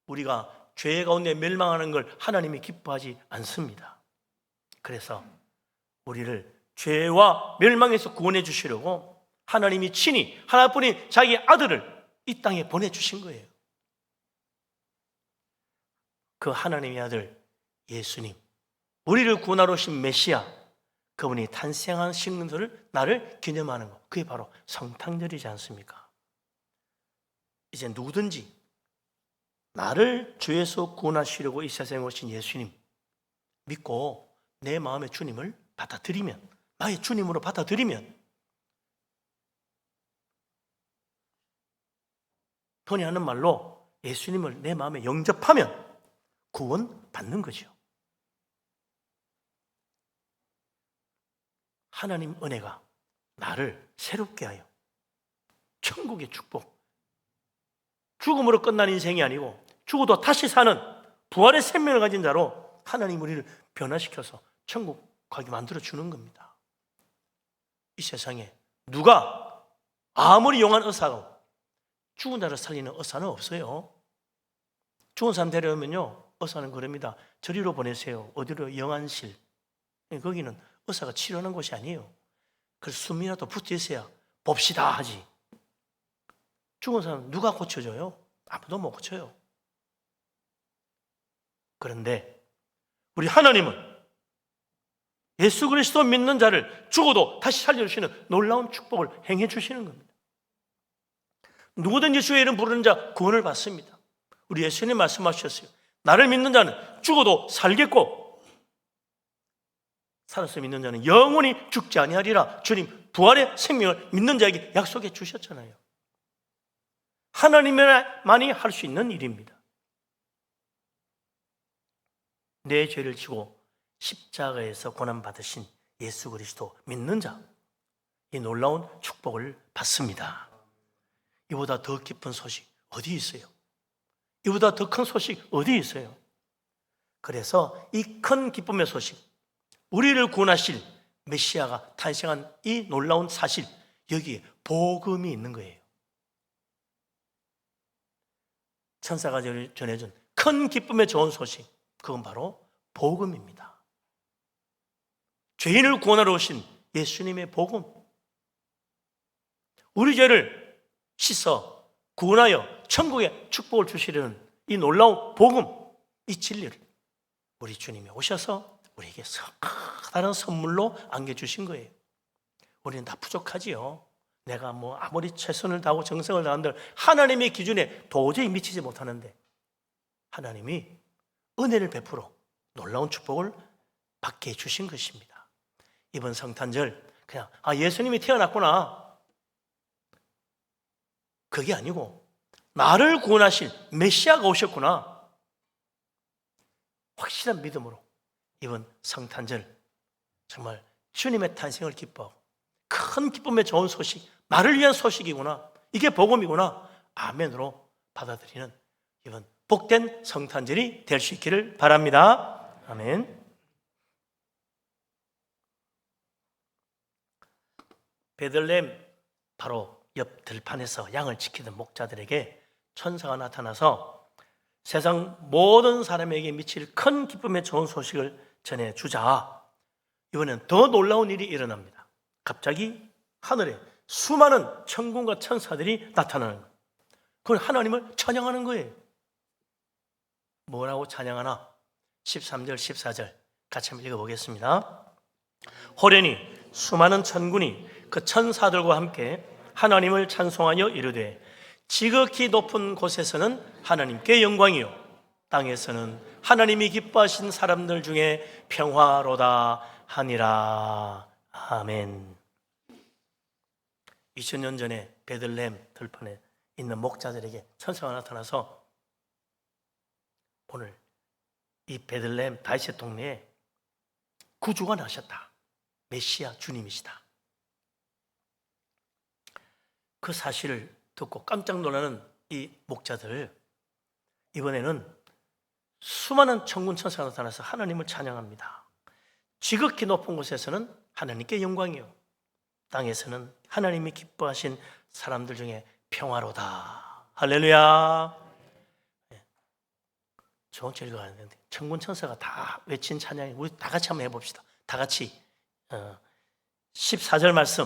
우리가 죄 가운데 멸망하는 걸 하나님이 기뻐하지 않습니다. 그래서 우리를 죄와 멸망에서 구원해 주시려고 하나님이 친히 하나뿐인 자기 아들을 이 땅에 보내주신 거예요. 그 하나님의 아들 예수님, 우리를 구원하러 오신 메시아, 그분이 탄생하신 것을 나를 기념하는 것, 그게 바로 성탄절이지 않습니까? 이제 누구든지 나를 죄에서 구원하시려고 이 세상에 오신 예수님 믿고 내 마음의 주님을 받아들이면, 나의 주님으로 받아들이면, 흔히 하는 말로 예수님을 내 마음에 영접하면 구원 받는 거죠. 하나님 은혜가 나를 새롭게 하여 천국의 축복, 죽음으로 끝난 인생이 아니고 죽어도 다시 사는 부활의 생명을 가진 자로 하나님 우리를 변화시켜서 천국 가게 만들어 주는 겁니다. 이 세상에 누가 아무리 용한 의사가 죽은 자를 살리는 의사는 없어요. 죽은 사람 데려오면요, 의사는 그럽니다. 저리로 보내세요. 어디로? 영안실. 거기는 의사가 치료하는 곳이 아니에요. 그래서 숨이라도 붙어 있어야 봅시다 하지. 죽은 사람 누가 고쳐줘요? 아무도 못 고쳐요. 그런데 우리 하나님은 예수 그리스도 믿는 자를 죽어도 다시 살려주시는 놀라운 축복을 행해 주시는 겁니다. 누구든지 주의 이름 부르는 자 구원을 받습니다. 우리 예수님 말씀하셨어요. 나를 믿는 자는 죽어도 살겠고 살아서 믿는 자는 영원히 죽지 아니하리라. 주님 부활의 생명을 믿는 자에게 약속해 주셨잖아요. 하나님만이 할 수 있는 일입니다. 내 죄를 지고 십자가에서 고난받으신 예수 그리스도 믿는 자, 이 놀라운 축복을 받습니다. 이보다 더 깊은 소식 어디 있어요? 이보다 더 큰 소식 어디 있어요? 그래서 이 큰 기쁨의 소식, 우리를 구원하실 메시아가 탄생한 이 놀라운 사실, 여기에 복음이 있는 거예요. 천사가 전해준 큰 기쁨의 좋은 소식, 그건 바로 복음입니다. 죄인을 구원하러 오신 예수님의 복음, 우리 죄를 씻어 구원하여 천국의 축복을 주시려는 이 놀라운 복음, 이 진리를 우리 주님이 오셔서 우리에게 다른 선물로 안겨주신 거예요. 우리는 다 부족하지요. 내가 아무리 최선을 다하고 정성을 다한들 하나님의 기준에 도저히 미치지 못하는데 하나님이 은혜를 베풀어 놀라운 축복을 받게 해주신 것입니다. 이번 성탄절 그냥 예수님이 태어났구나, 그게 아니고 나를 구원하실 메시아가 오셨구나, 확실한 믿음으로 이번 성탄절 정말 주님의 탄생을 기뻐하고 큰 기쁨의 좋은 소식, 나를 위한 소식이구나, 이게 복음이구나, 아멘으로 받아들이는 이번 복된 성탄절이 될 수 있기를 바랍니다. 아멘. 베들레헴 바로 옆 들판에서 양을 지키던 목자들에게 천사가 나타나서 세상 모든 사람에게 미칠 큰 기쁨의 좋은 소식을 전해주자. 이번엔 더 놀라운 일이 일어납니다. 갑자기 하늘에 수많은 천군과 천사들이 나타나는 거예요. 그건 하나님을 찬양하는 거예요. 뭐라고 찬양하나? 13절 14절 같이 한번 읽어보겠습니다. 호련히 수많은 천군이 그 천사들과 함께 하나님을 찬송하여 이르되 지극히 높은 곳에서는 하나님께 영광이요 땅에서는 하나님이 기뻐하신 사람들 중에 평화로다 하니라. 아멘. 2000년 전에 베들레헴 들판에 있는 목자들에게 천사가 나타나서 오늘 이 베들레헴 다윗의 동네에 구주가 나셨다, 메시아 주님이시다, 그 사실을 듣고 깜짝 놀라는 이 목자들, 이번에는 수많은 천군 천사가 나타나서 하나님을 찬양합니다. 지극히 높은 곳에서는 하나님께 영광이요 땅에서는 하나님이 기뻐하신 사람들 중에 평화로다. 할렐루야. 좋은 절 읽어가는데 천군 천사가 다 외친 찬양이, 우리 다 같이 한번 해봅시다. 다 같이 14절 말씀,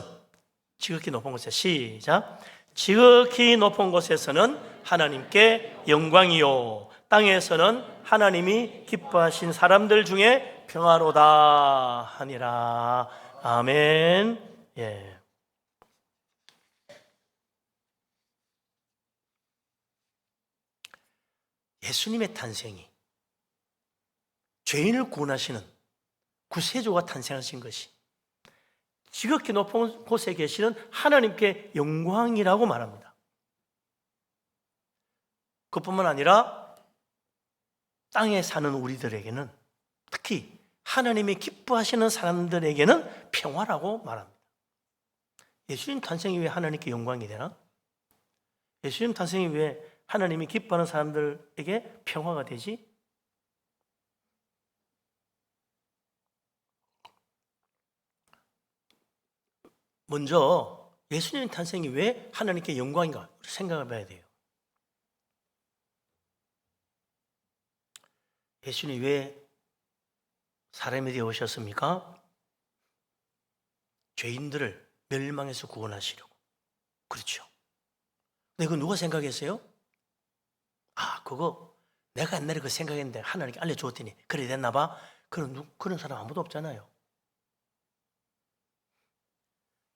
지극히 높은 곳에 시작. 지극히 높은 곳에서는 하나님께 영광이요 땅에서는 하나님이 기뻐하신 사람들 중에 평화로다 하니라. 아멘. 예. 예수님의 탄생이 죄인을 구원하시는 구세주가 탄생하신 것이 지극히 높은 곳에 계시는 하나님께 영광이라고 말합니다. 그뿐만 아니라 땅에 사는 우리들에게는, 특히 하나님이 기뻐하시는 사람들에게는 평화라고 말합니다. 예수님 탄생이 왜 하나님께 영광이 되나? 예수님 탄생이 왜 하나님이 기뻐하는 사람들에게 평화가 되지? 먼저 예수님 탄생이 왜 하나님께 영광인가 생각해 봐야 돼요. 예수님이 왜 사람이 되어 오셨습니까? 죄인들을 멸망에서 구원하시려고. 그렇죠. 근데 그거 누가 생각했어요? 그거 내가 옛날에 그 생각했는데 하나님께 알려주었더니 그래 됐나 봐. 그런 사람 아무도 없잖아요.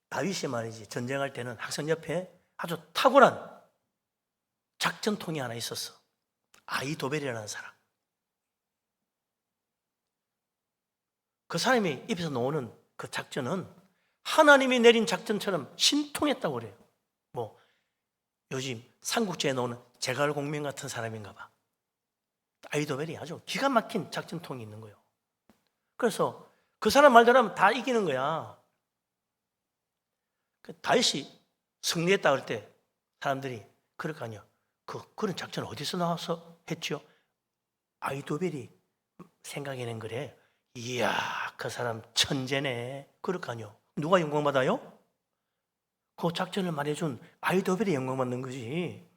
다윗이 말이지, 전쟁할 때는 항상 옆에 아주 탁월한 작전통이 하나 있었어. 아히도벨이라는 사람. 그 사람이 입에서 나오는 그 작전은 하나님이 내린 작전처럼 신통했다고 그래요. 뭐 요즘 삼국지에 나오는 제갈공명 같은 사람인가 봐. 아히도벨이 아주 기가 막힌 작전통이 있는 거예요. 그래서 그 사람 말대로 하면 다 이기는 거야. 다윗이 승리했다 할 때 사람들이 그럴 거 아니야. 그런 작전 어디서 나와서 했죠? 아히도벨이 생각해낸 거래. 이야, 그 사람 천재네. 그럴 거 아니야. 누가 영광받아요? 그 작전을 말해준 아히도벨이 영광받는 거지.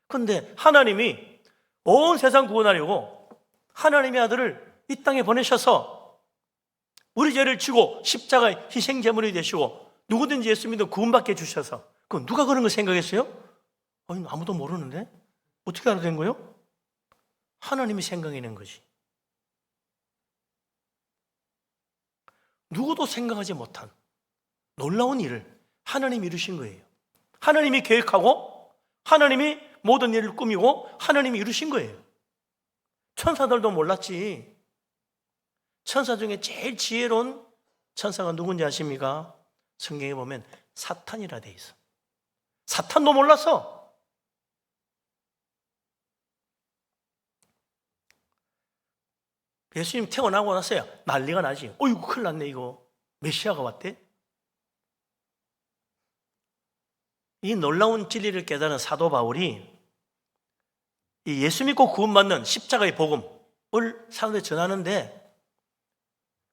그런데 하나님이 온 세상 구원하려고 하나님의 아들을 이 땅에 보내셔서 우리 죄를 지고 십자가의 희생제물이 되시고 누구든지 예수 믿어 구원받게 해주셔서, 그 누가 그런 걸 생각했어요? 아니, 아무도 모르는데 어떻게 알아낸 거예요? 하나님이 생각해낸 거지. 누구도 생각하지 못한 놀라운 일을 하나님이 이루신 거예요. 하나님이 계획하고 하나님이 모든 일을 꾸미고 하나님이 이루신 거예요. 천사들도 몰랐지. 천사 중에 제일 지혜로운 천사가 누군지 아십니까? 성경에 보면 사탄이라 돼 있어. 사탄도 몰랐어. 예수님 태어나고 나서야 난리가 나지. 어이구 큰일 났네 이거. 메시아가 왔대. 이 놀라운 진리를 깨달은 사도 바울이 이 예수 믿고 구원받는 십자가의 복음을 사람들이 전하는데,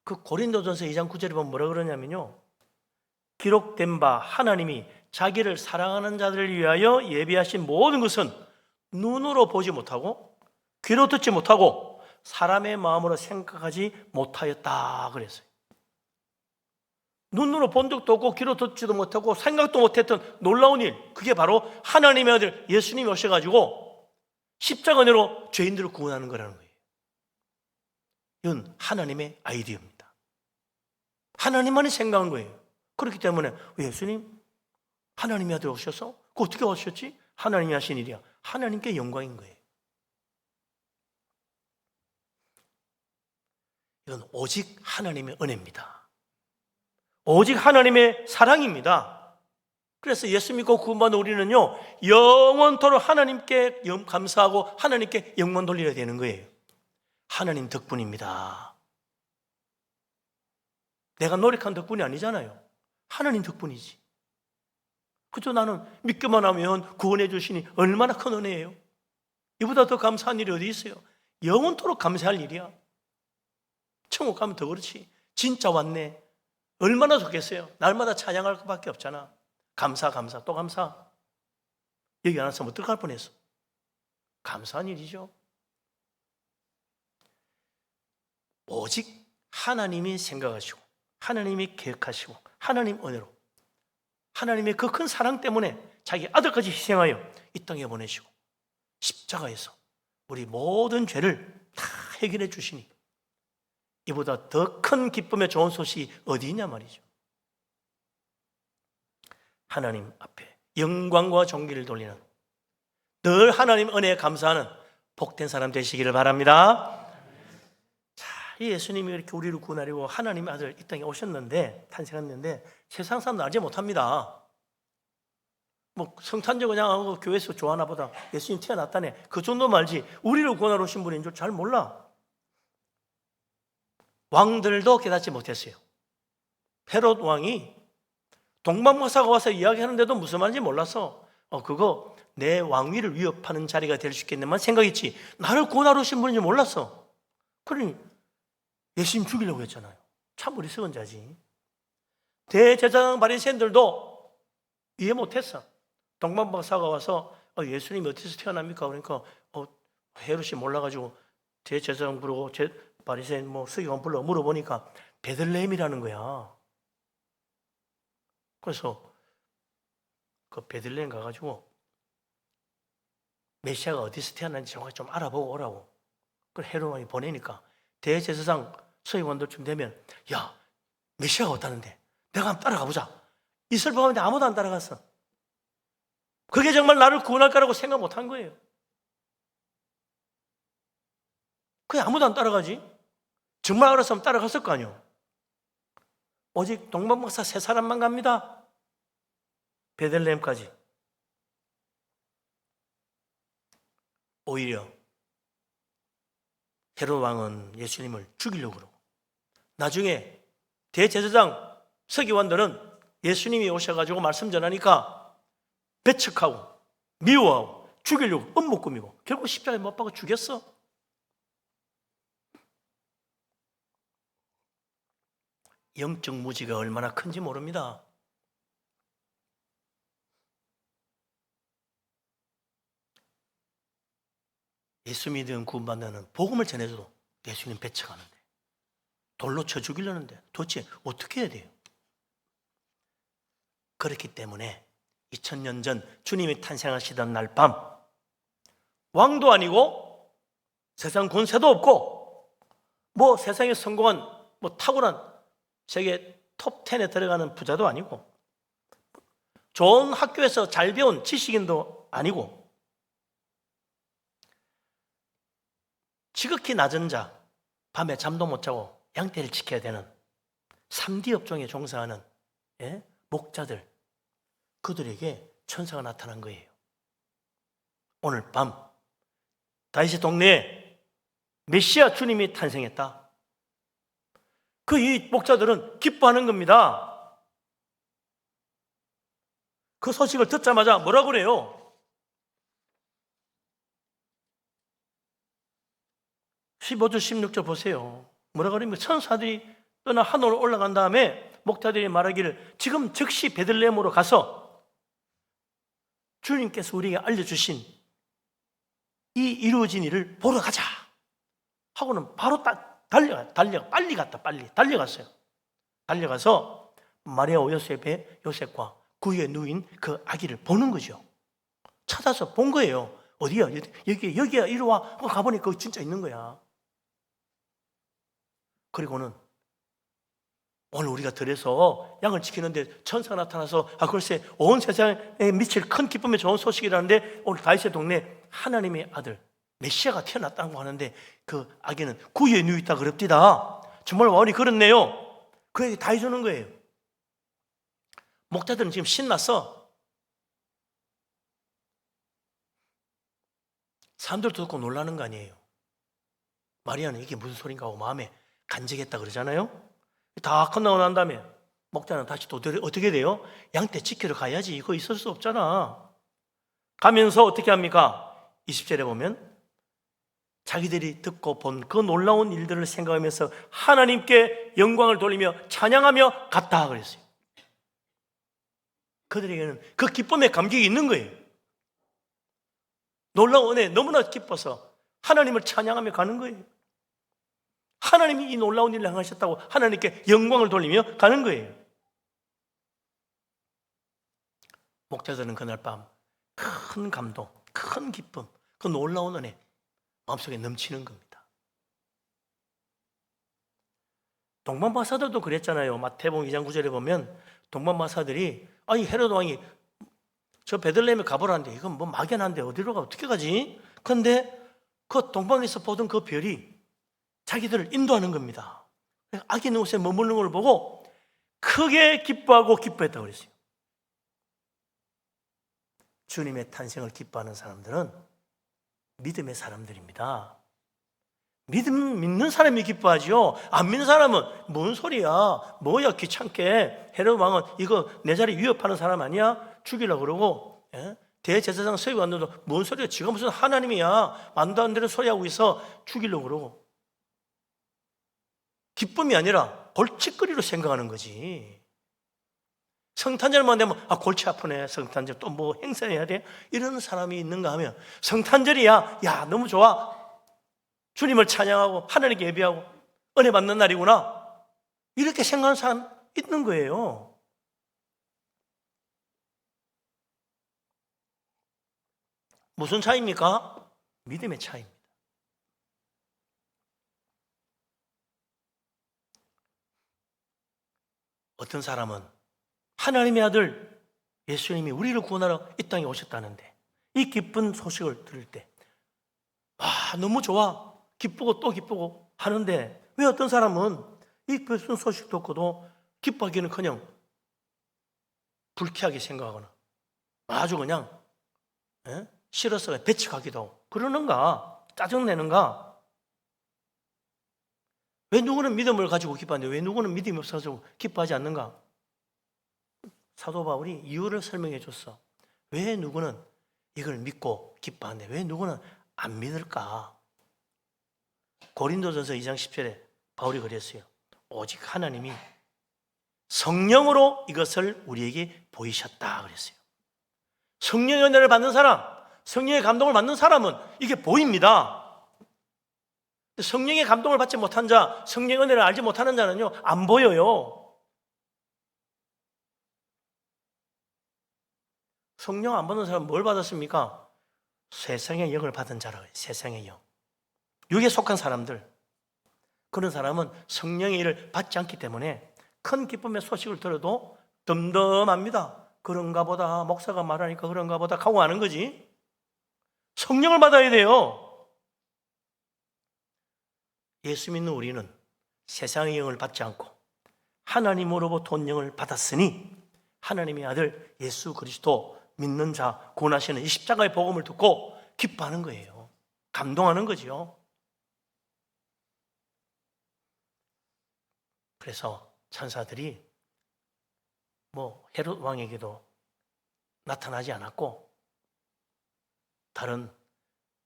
그 고린도전서 2장 9절에 보면 뭐라 그러냐면요, 기록된 바 하나님이 자기를 사랑하는 자들을 위하여 예비하신 모든 것은 눈으로 보지 못하고 귀로 듣지 못하고 사람의 마음으로 생각하지 못하였다 그랬어요. 눈으로 본 적도 없고 귀로 듣지도 못하고 생각도 못했던 놀라운 일, 그게 바로 하나님의 아들 예수님이 오셔가지고 십자가로 죄인들을 구원하는 거라는 거예요. 이건 하나님의 아이디어입니다. 하나님만이 생각한 거예요. 그렇기 때문에 예수님 하나님의 아들 오셔서 그 어떻게 오셨지? 하나님이 하신 일이야. 하나님께 영광인 거예요. 이건 오직 하나님의 은혜입니다. 오직 하나님의 사랑입니다. 그래서 예수 믿고 구원받는 우리는요, 영원토록 하나님께 감사하고 하나님께 영광 돌려야 되는 거예요. 하나님 덕분입니다. 내가 노력한 덕분이 아니잖아요. 하나님 덕분이지. 그저 나는 믿기만 하면 구원해 주시니 얼마나 큰 은혜예요. 이보다 더 감사한 일이 어디 있어요? 영원토록 감사할 일이야. 천국 가면 더 그렇지. 진짜 왔네. 얼마나 좋겠어요. 날마다 찬양할 것밖에 없잖아. 감사 또 감사. 여기 안 왔으면 어떡할 뻔했어. 감사한 일이죠. 오직 하나님이 생각하시고 하나님이 계획하시고 하나님 은혜로 하나님의 그 큰 사랑 때문에 자기 아들까지 희생하여 이 땅에 보내시고 십자가에서 우리 모든 죄를 다 해결해 주시니 이보다 더 큰 기쁨의 좋은 소식이 어디 있냐 말이죠. 하나님 앞에 영광과 존귀를 돌리는, 늘 하나님 은혜에 감사하는 복된 사람 되시기를 바랍니다. 자, 이 예수님이 이렇게 우리를 구원하려고 하나님의 아들 이 땅에 오셨는데, 탄생했는데 세상 사람도 알지 못합니다. 뭐 성탄절 그냥 하고 교회에서 좋아하나 보다, 예수님 태어났다네, 그 정도만 알지 우리를 구원하러 오신 분인 줄 잘 몰라. 왕들도 깨닫지 못했어요. 헤롯 왕이 동방박사가 와서 이야기하는데도 무슨 말인지 몰라서 그거 내 왕위를 위협하는 자리가 될 수 있겠네만 생각했지, 나를 구원하러 오신 분인지 몰랐어. 그러니 예수님 죽이려고 했잖아요. 참 어리석은 자지. 대제사장 바리새인들도 이해 못했어. 동방박사가 와서 예수님이 어디서 태어납니까? 그러니까 헤롯이 몰라가지고 대제사장 부르고 바리새인 서기관 불러 물어보니까 베들레헴이라는 거야. 그래서 그 베들레헴 가가지고 메시아가 어디서 태어났는지 정확히 좀 알아보고 오라고. 그 헤롯 왕이 보내니까 대제사장 서기관들쯤 되면, 야, 메시아가 왔다는데 내가 한번 따라가보자. 이슬 밤인데 아무도 안 따라갔어. 그게 정말 나를 구원할 거라고 생각 못한 거예요. 그게 아무도 안 따라가지. 정말 알았으면 따라갔을 거 아니에요. 오직 동방박사 3사람만 갑니다. 베들레헴까지. 오히려 헤롯 왕은 예수님을 죽이려고 그러고, 나중에 대제사장 서기관들은 예수님이 오셔가지고 말씀 전하니까 배척하고 미워하고 죽이려고 음모 꾸미고 결국 십자가에 못 박아 죽였어. 영적 무지가 얼마나 큰지 모릅니다. 예수 믿으면 구원받는 복음을 전해줘도 예수님 배척하는데, 돌로 쳐 죽이려는데 도대체 어떻게 해야 돼요? 그렇기 때문에 2000년 전 주님이 탄생하시던 날 밤, 왕도 아니고 세상 권세도 없고 세상에 성공한 탁월한 세계 톱 10에 들어가는 부자도 아니고 좋은 학교에서 잘 배운 지식인도 아니고 지극히 낮은 자, 밤에 잠도 못 자고 양떼를 지켜야 되는 3D 업종에 종사하는 목자들, 그들에게 천사가 나타난 거예요. 오늘 밤 다윗의 동네에 메시아 주님이 탄생했다. 이 목자들은 기뻐하는 겁니다. 그 소식을 듣자마자 뭐라 그래요? 15절 16절 보세요. 뭐라 그럽니까? 천사들이 떠나 하늘로 올라간 다음에 목자들이 말하기를, 지금 즉시 베들레헴으로 가서 주님께서 우리에게 알려주신 이 이루어진 일을 보러 가자 하고는 바로 빨리 달려갔어요. 달려가서 마리아와 요셉과 그 위에 누인 그 아기를 보는 거죠. 찾아서 본 거예요. 어디야? 여기야, 이리 와. 가보니까 거기 진짜 있는 거야. 그리고는 오늘 우리가 들에서 양을 지키는데 천사가 나타나서 글쎄 온 세상에 미칠 큰 기쁨의 좋은 소식이라는데, 오늘 다윗의 동네 하나님의 아들 메시아가 태어났다고 하는데 그 아기는 구유에 누워있다 그럽디다. 정말 왕이 그렇네요. 그 얘기 다 해주는 거예요. 목자들은 지금 신났어. 사람들도 듣고 놀라는 거 아니에요. 마리아는 이게 무슨 소린가 하고 마음에 간직했다 그러잖아요. 다 끝나고 난 다음에 목자는 다시 또 어떻게 돼요? 양떼 지키러 가야지. 이거 있을 수 없잖아. 가면서 어떻게 합니까? 20절에 보면 자기들이 듣고 본 그 놀라운 일들을 생각하면서 하나님께 영광을 돌리며 찬양하며 갔다 그랬어요. 그들에게는 그 기쁨의 감격이 있는 거예요. 놀라운 은혜에 너무나 기뻐서 하나님을 찬양하며 가는 거예요. 하나님이 이 놀라운 일을 행하셨다고 하나님께 영광을 돌리며 가는 거예요. 목자들은 그날 밤 큰 감동, 큰 기쁨, 그 놀라운 은혜 마음속에 넘치는 겁니다. 동방마사들도 그랬잖아요. 마태복음 2장 9절에 보면 동방마사들이 아니 헤롯 왕이 저 베들레헴에 가보라는데 이건 뭐 막연한데 어디로 가 어떻게 가지? 근데 그 동방에서 보던 그 별이 자기들을 인도하는 겁니다. 아기 있는 곳에 머무르는 걸 보고 크게 기뻐하고 기뻐했다고 그랬어요. 주님의 탄생을 기뻐하는 사람들은 믿음의 사람들입니다. 믿는 사람이 기뻐하죠. 안 믿는 사람은 뭔 소리야? 뭐야 귀찮게. 헤롯 왕은 이거 내 자리 위협하는 사람 아니야? 죽이려고 그러고 대제사장 서기관들도 뭔 소리야? 지가 무슨 하나님이야? 만도 안 되는 소리 하고 있어. 죽이려고 그러고. 기쁨이 아니라 골칫거리로 생각하는 거지. 성탄절만 되면 골치 아프네. 성탄절 또 뭐 행사해야 돼? 이런 사람이 있는가 하면 성탄절이야. 야 너무 좋아. 주님을 찬양하고 하나님께 예배하고 은혜 받는 날이구나. 이렇게 생각하는 사람 있는 거예요. 무슨 차이입니까? 믿음의 차이입니다. 어떤 사람은 하나님의 아들 예수님이 우리를 구원하러 이 땅에 오셨다는데 이 기쁜 소식을 들을 때 너무 좋아. 기쁘고 또 기쁘고 하는데 왜 어떤 사람은 이 기쁜 소식 듣고도 기뻐하기는커녕 불쾌하게 생각하거나 아주 그냥 싫어서 배척하기도 하고 그러는가? 짜증내는가? 왜 누구는 믿음을 가지고 기뻐하는데 왜 누구는 믿음이 없어서 기뻐하지 않는가? 사도 바울이 이유를 설명해 줬어. 왜 누구는 이걸 믿고 기뻐하는데 왜 누구는 안 믿을까? 고린도전서 2장 10절에 바울이 그랬어요. 오직 하나님이 성령으로 이것을 우리에게 보이셨다 그랬어요. 성령의 은혜를 받는 사람, 성령의 감동을 받는 사람은 이게 보입니다. 성령의 감동을 받지 못한 자, 성령의 은혜를 알지 못하는 자는요 안 보여요. 성령 안 받는 사람은 뭘 받았습니까? 세상의 영을 받은 자라고요. 세상의 영. 육에 속한 사람들. 그런 사람은 성령의 일을 받지 않기 때문에 큰 기쁨의 소식을 들어도 덤덤합니다. 그런가 보다 목사가 말하니까 그런가 보다 하고 하는 거지. 성령을 받아야 돼요. 예수 믿는 우리는 세상의 영을 받지 않고 하나님으로부터 온 영을 받았으니 하나님의 아들 예수 그리스도 믿는 자 구원하시는 이 십자가의 복음을 듣고 기뻐하는 거예요. 감동하는 거죠. 그래서 천사들이 헤롯 왕에게도 나타나지 않았고 다른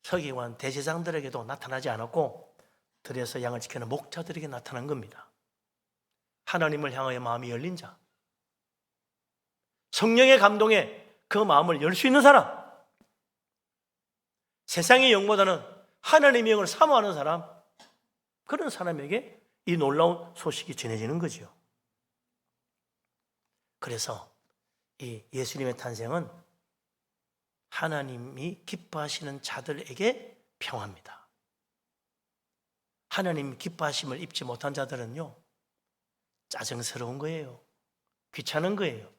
서기관 대제사장들에게도 나타나지 않았고 들에서 양을 지키는 목자들에게 나타난 겁니다. 하나님을 향하여 마음이 열린 자, 성령의 감동에 그 마음을 열 수 있는 사람, 세상의 영보다는 하나님의 영을 사모하는 사람, 그런 사람에게 이 놀라운 소식이 전해지는 거죠. 그래서 이 예수님의 탄생은 하나님이 기뻐하시는 자들에게 평화입니다. 하나님 기뻐하심을 입지 못한 자들은요 짜증스러운 거예요. 귀찮은 거예요.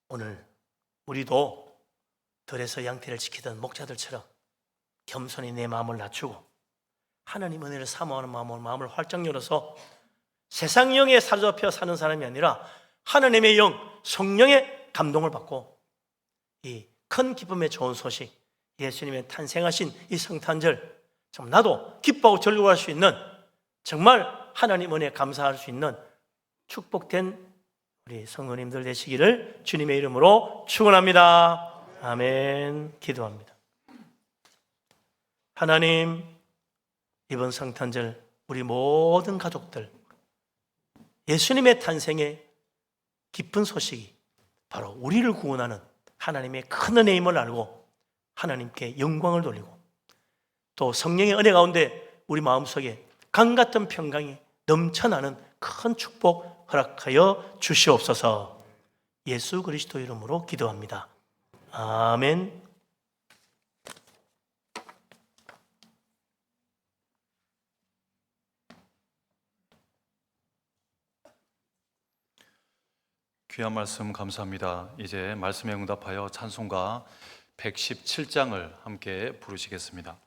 오늘 우리도 들에서 양떼를 지키던 목자들처럼 겸손히 내 마음을 낮추고 하나님 은혜를 사모하는 마음을 활짝 열어서 세상 영에 사로잡혀 사는 사람이 아니라 하나님의 영, 성령의 감동을 받고 이 큰 기쁨의 좋은 소식, 예수님의 탄생하신 이 성탄절 참 나도 기뻐하고 즐거워할 수 있는 정말 하나님 은혜에 감사할 수 있는 축복된 우리 성도님들 되시기를 주님의 이름으로 축원합니다. 아멘. 기도합니다. 하나님, 이번 성탄절 우리 모든 가족들 예수님의 탄생의 기쁜 소식이 바로 우리를 구원하는 하나님의 큰 은혜임을 알고 하나님께 영광을 돌리고 또 성령의 은혜 가운데 우리 마음속에 강같은 평강이 넘쳐나는 큰 축복 허락하여 주시옵소서. 예수 그리스도 이름으로 기도합니다. 아멘. 귀한 말씀 감사합니다. 이제 말씀에 응답하여 찬송가 117장을 함께 부르시겠습니다.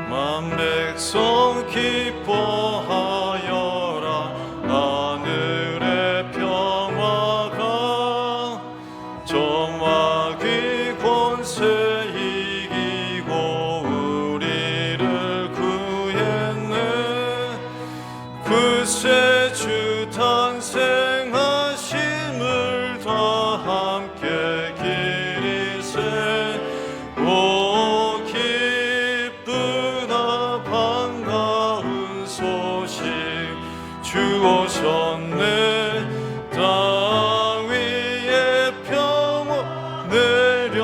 만백성 기뻐하여라. 하늘의 평화가 정화기 권세 이기고 우리를 구했네. 그새 주 탄생하심을 다 함께 기리세. 오 기쁘다 반가운 소식 주 오셨네. 땅 위에 평화 내려주시네.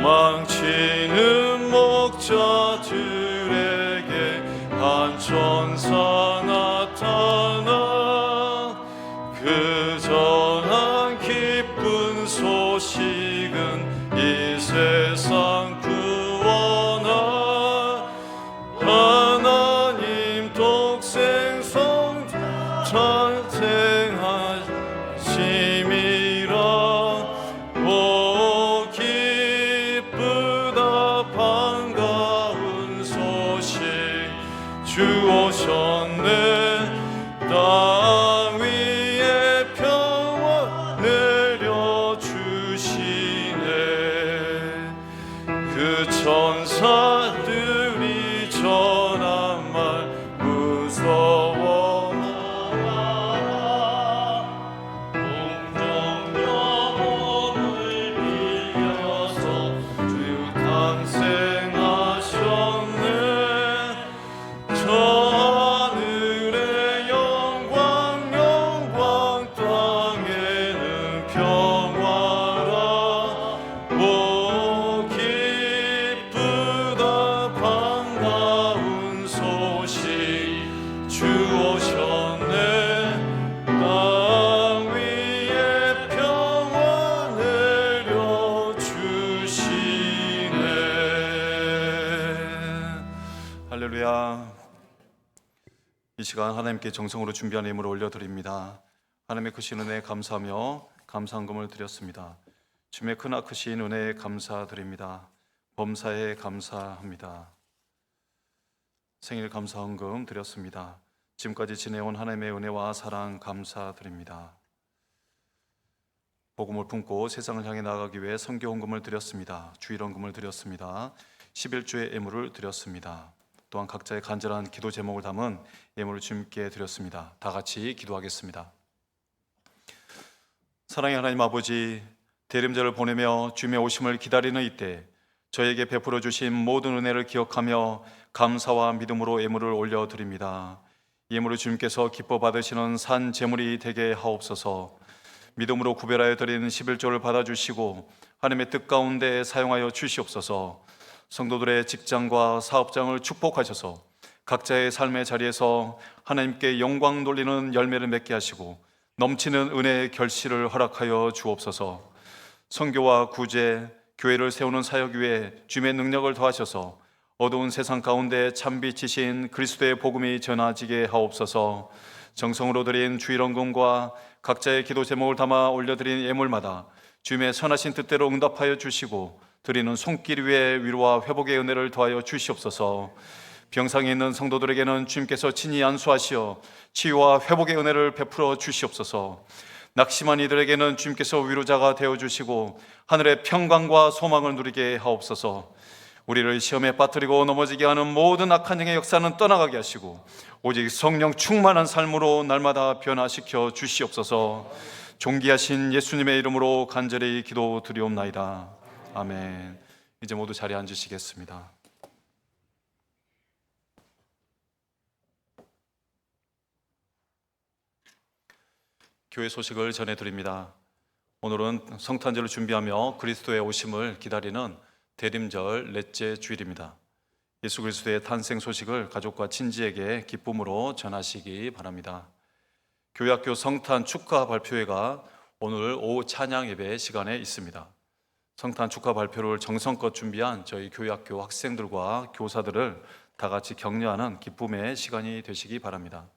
망치는 목자들에게 한 천사 나타나. 그 전한 기쁜 소식은 이 세상 구원하. 하나님 독생 성 탄생하심이라. 오 기쁘다 반가운 소식 주 오셨네. 땅 위에 평화 내려주시네. 그 천사들이 전한 말 무서워 마라. 공정 영혼을 빌려서 주 탄생하셨네. 저 하늘의 영광 영광 땅에는 평화라. 오 기쁘다 반가운 소식 주 오셨네. 땅 위에 평화 내려주시네. 할렐루야. 이 시간 하나님께 정성으로 준비한 예물을 올려드립니다. 하나님의 크신 은혜에 감사하며 감사한금을 드렸습니다. 주님의 크나 크신 은혜에 감사드립니다. 범사에 감사합니다. 생일 감사헌금 드렸습니다. 지금까지 지내온 하나님의 은혜와 사랑 감사드립니다. 복음을 품고 세상을 향해 나아가기 위해 선교헌금을 드렸습니다. 주일헌금을 드렸습니다. 11주의 예물을 드렸습니다. 또한 각자의 간절한 기도 제목을 담은 예물을 주님께 드렸습니다. 다 같이 기도하겠습니다. 사랑의 하나님 아버지, 대림절을 보내며 주님의 오심을 기다리는 이때 저에게 베풀어 주신 모든 은혜를 기억하며 감사와 믿음으로 예물을 올려드립니다. 예물을 주님께서 기뻐 받으시는 산 제물이 되게 하옵소서. 믿음으로 구별하여 드린 11조를 받아주시고 하나님의 뜻 가운데 사용하여 주시옵소서. 성도들의 직장과 사업장을 축복하셔서 각자의 삶의 자리에서 하나님께 영광 돌리는 열매를 맺게 하시고 넘치는 은혜의 결실을 허락하여 주옵소서. 선교와 구제, 교회를 세우는 사역 위에 주님의 능력을 더하셔서 어두운 세상 가운데 참빛이신 그리스도의 복음이 전해지게 하옵소서. 정성으로 드린 주일헌금과 각자의 기도 제목을 담아 올려드린 예물마다 주님의 선하신 뜻대로 응답하여 주시고 드리는 손길 위에 위로와 회복의 은혜를 더하여 주시옵소서. 병상에 있는 성도들에게는 주님께서 친히 안수하시어 치유와 회복의 은혜를 베풀어 주시옵소서. 낙심한 이들에게는 주님께서 위로자가 되어주시고 하늘의 평강과 소망을 누리게 하옵소서. 우리를 시험에 빠뜨리고 넘어지게 하는 모든 악한 영의 역사는 떠나가게 하시고 오직 성령 충만한 삶으로 날마다 변화시켜 주시옵소서. 존귀하신 예수님의 이름으로 간절히 기도드리옵나이다. 아멘. 이제 모두 자리에 앉으시겠습니다. 교회 소식을 전해드립니다. 오늘은 성탄절을 준비하며 그리스도의 오심을 기다리는 대림절 넷째 주일입니다. 예수 그리스도의 탄생 소식을 가족과 친지에게 기쁨으로 전하시기 바랍니다. 교회학교 성탄 축하 발표회가 오늘 오후 찬양 예배 시간에 있습니다. 성탄 축하 발표를 정성껏 준비한 저희 교회학교 학생들과 교사들을 다 같이 격려하는 기쁨의 시간이 되시기 바랍니다.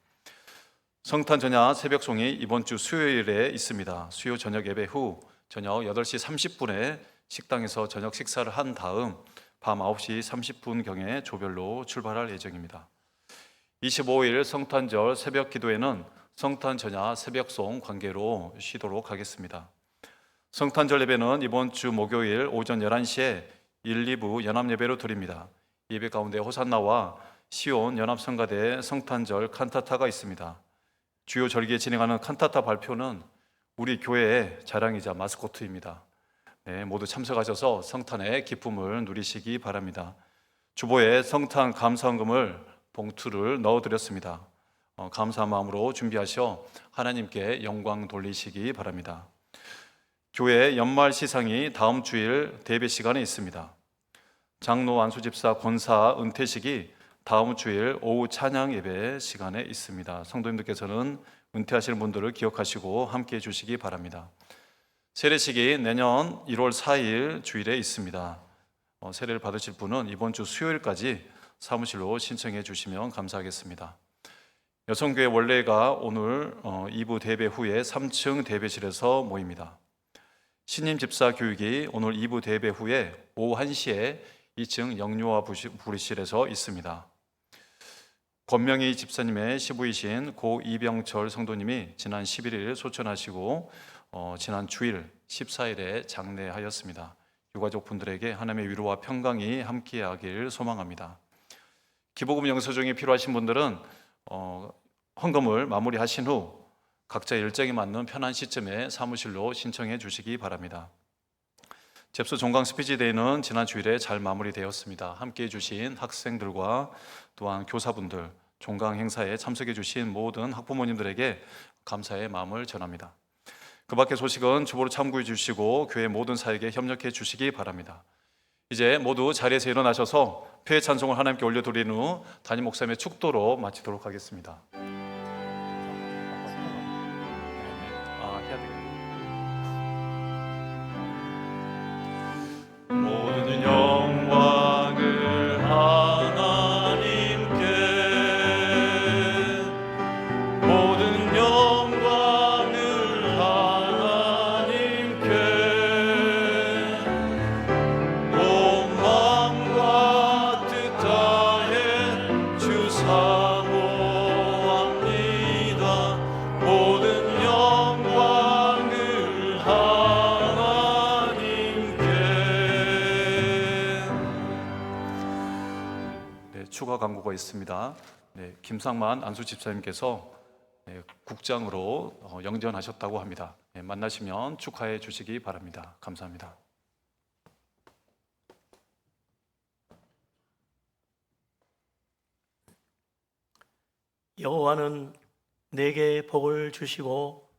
성탄 전야 새벽송이 이번 주 수요일에 있습니다. 수요 저녁 예배 후 저녁 8시 30분에 식당에서 저녁 식사를 한 다음 밤 9시 30분경에 조별로 출발할 예정입니다. 25일 성탄절 새벽 기도회는 성탄 전야 새벽송 관계로 쉬도록 하겠습니다. 성탄절 예배는 이번 주 목요일 오전 11시에 1, 2부 연합예배로 드립니다. 예배 가운데 호산나와 시온 연합성가대 성탄절 칸타타가 있습니다. 주요 절기에 진행하는 칸타타 발표는 우리 교회의 자랑이자 마스코트입니다. 네, 모두 참석하셔서 성탄의 기쁨을 누리시기 바랍니다. 주보에 성탄 감사헌금을 봉투를 넣어드렸습니다. 감사한 마음으로 준비하셔 하나님께 영광 돌리시기 바랍니다. 교회 연말 시상이 다음 주일 대배 시간에 있습니다. 장로 안수집사 권사 은퇴식이 다음 주일 오후 찬양 예배 시간에 있습니다. 성도님들께서는 은퇴하시는 분들을 기억하시고 함께해 주시기 바랍니다. 세례식이 내년 1월 4일 주일에 있습니다. 세례를 받으실 분은 이번 주 수요일까지 사무실로 신청해 주시면 감사하겠습니다. 여성교회 원래가 오늘 2부 대배 후에 3층 대배실에서 모입니다. 신임 집사 교육이 오늘 2부 대배 후에 오후 1시에 2층 영유아 부리실에서 있습니다. 권명희 집사님의 시부이신 고 이병철 성도님이 지난 11일 소천하시고 지난 주일 14일에 장례하였습니다. 유가족 분들에게 하나님의 위로와 평강이 함께하길 소망합니다. 기복음 영서증이 필요하신 분들은 헌금을 마무리하신 후 각자 일정에 맞는 편한 시점에 사무실로 신청해 주시기 바랍니다. 잽스 종강 스피치데이는 지난 주일에 잘 마무리되었습니다. 함께해 주신 학생들과 또한 교사분들, 종강 행사에 참석해 주신 모든 학부모님들에게 감사의 마음을 전합니다. 그 밖의 소식은 주보로 참고해 주시고 교회 모든 사역에 협력해 주시기 바랍니다. 이제 모두 자리에서 일어나셔서 폐회 찬송을 하나님께 올려드린 후 담임 목사님의 축도로 마치도록 하겠습니다. 모든 영광을 하나님께, 모든 영광을 하나님께, 온 마음과 뜻 다해 주 사모합니다. 모든 영광을 추가 광고가 있습니다. 김상만 안수 집사님께서 국장으로 영전하셨다고 합니다. 만나시면 축하해 주시기 바랍니다. 감사합니다. 여호와는 내게 복을 주시고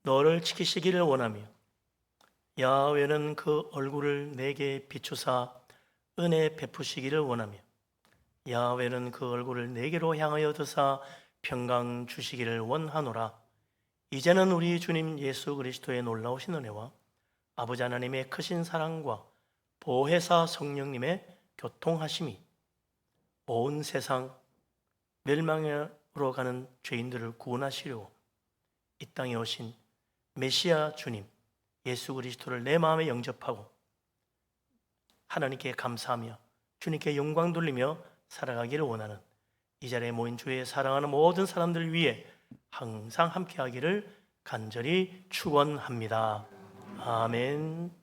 너를 지키시기를 원하며 야훼는 그 얼굴을 내게 비추사 은혜 베푸시기를 원하며 야훼는 그 얼굴을 내게로 향하여 드사 평강 주시기를 원하노라. 이제는 우리 주님 예수 그리스도의 놀라우신 은혜와 아버지 하나님의 크신 사랑과 보혜사 성령님의 교통하심이 온 세상 멸망으로 가는 죄인들을 구원하시려고 이 땅에 오신 메시아 주님 예수 그리스도를 내 마음에 영접하고 하나님께 감사하며 주님께 영광 돌리며 살아가기를 원하는 이 자리에 모인 주의 사랑하는 모든 사람들 위해 항상 함께하기를 간절히 축원합니다. 아멘.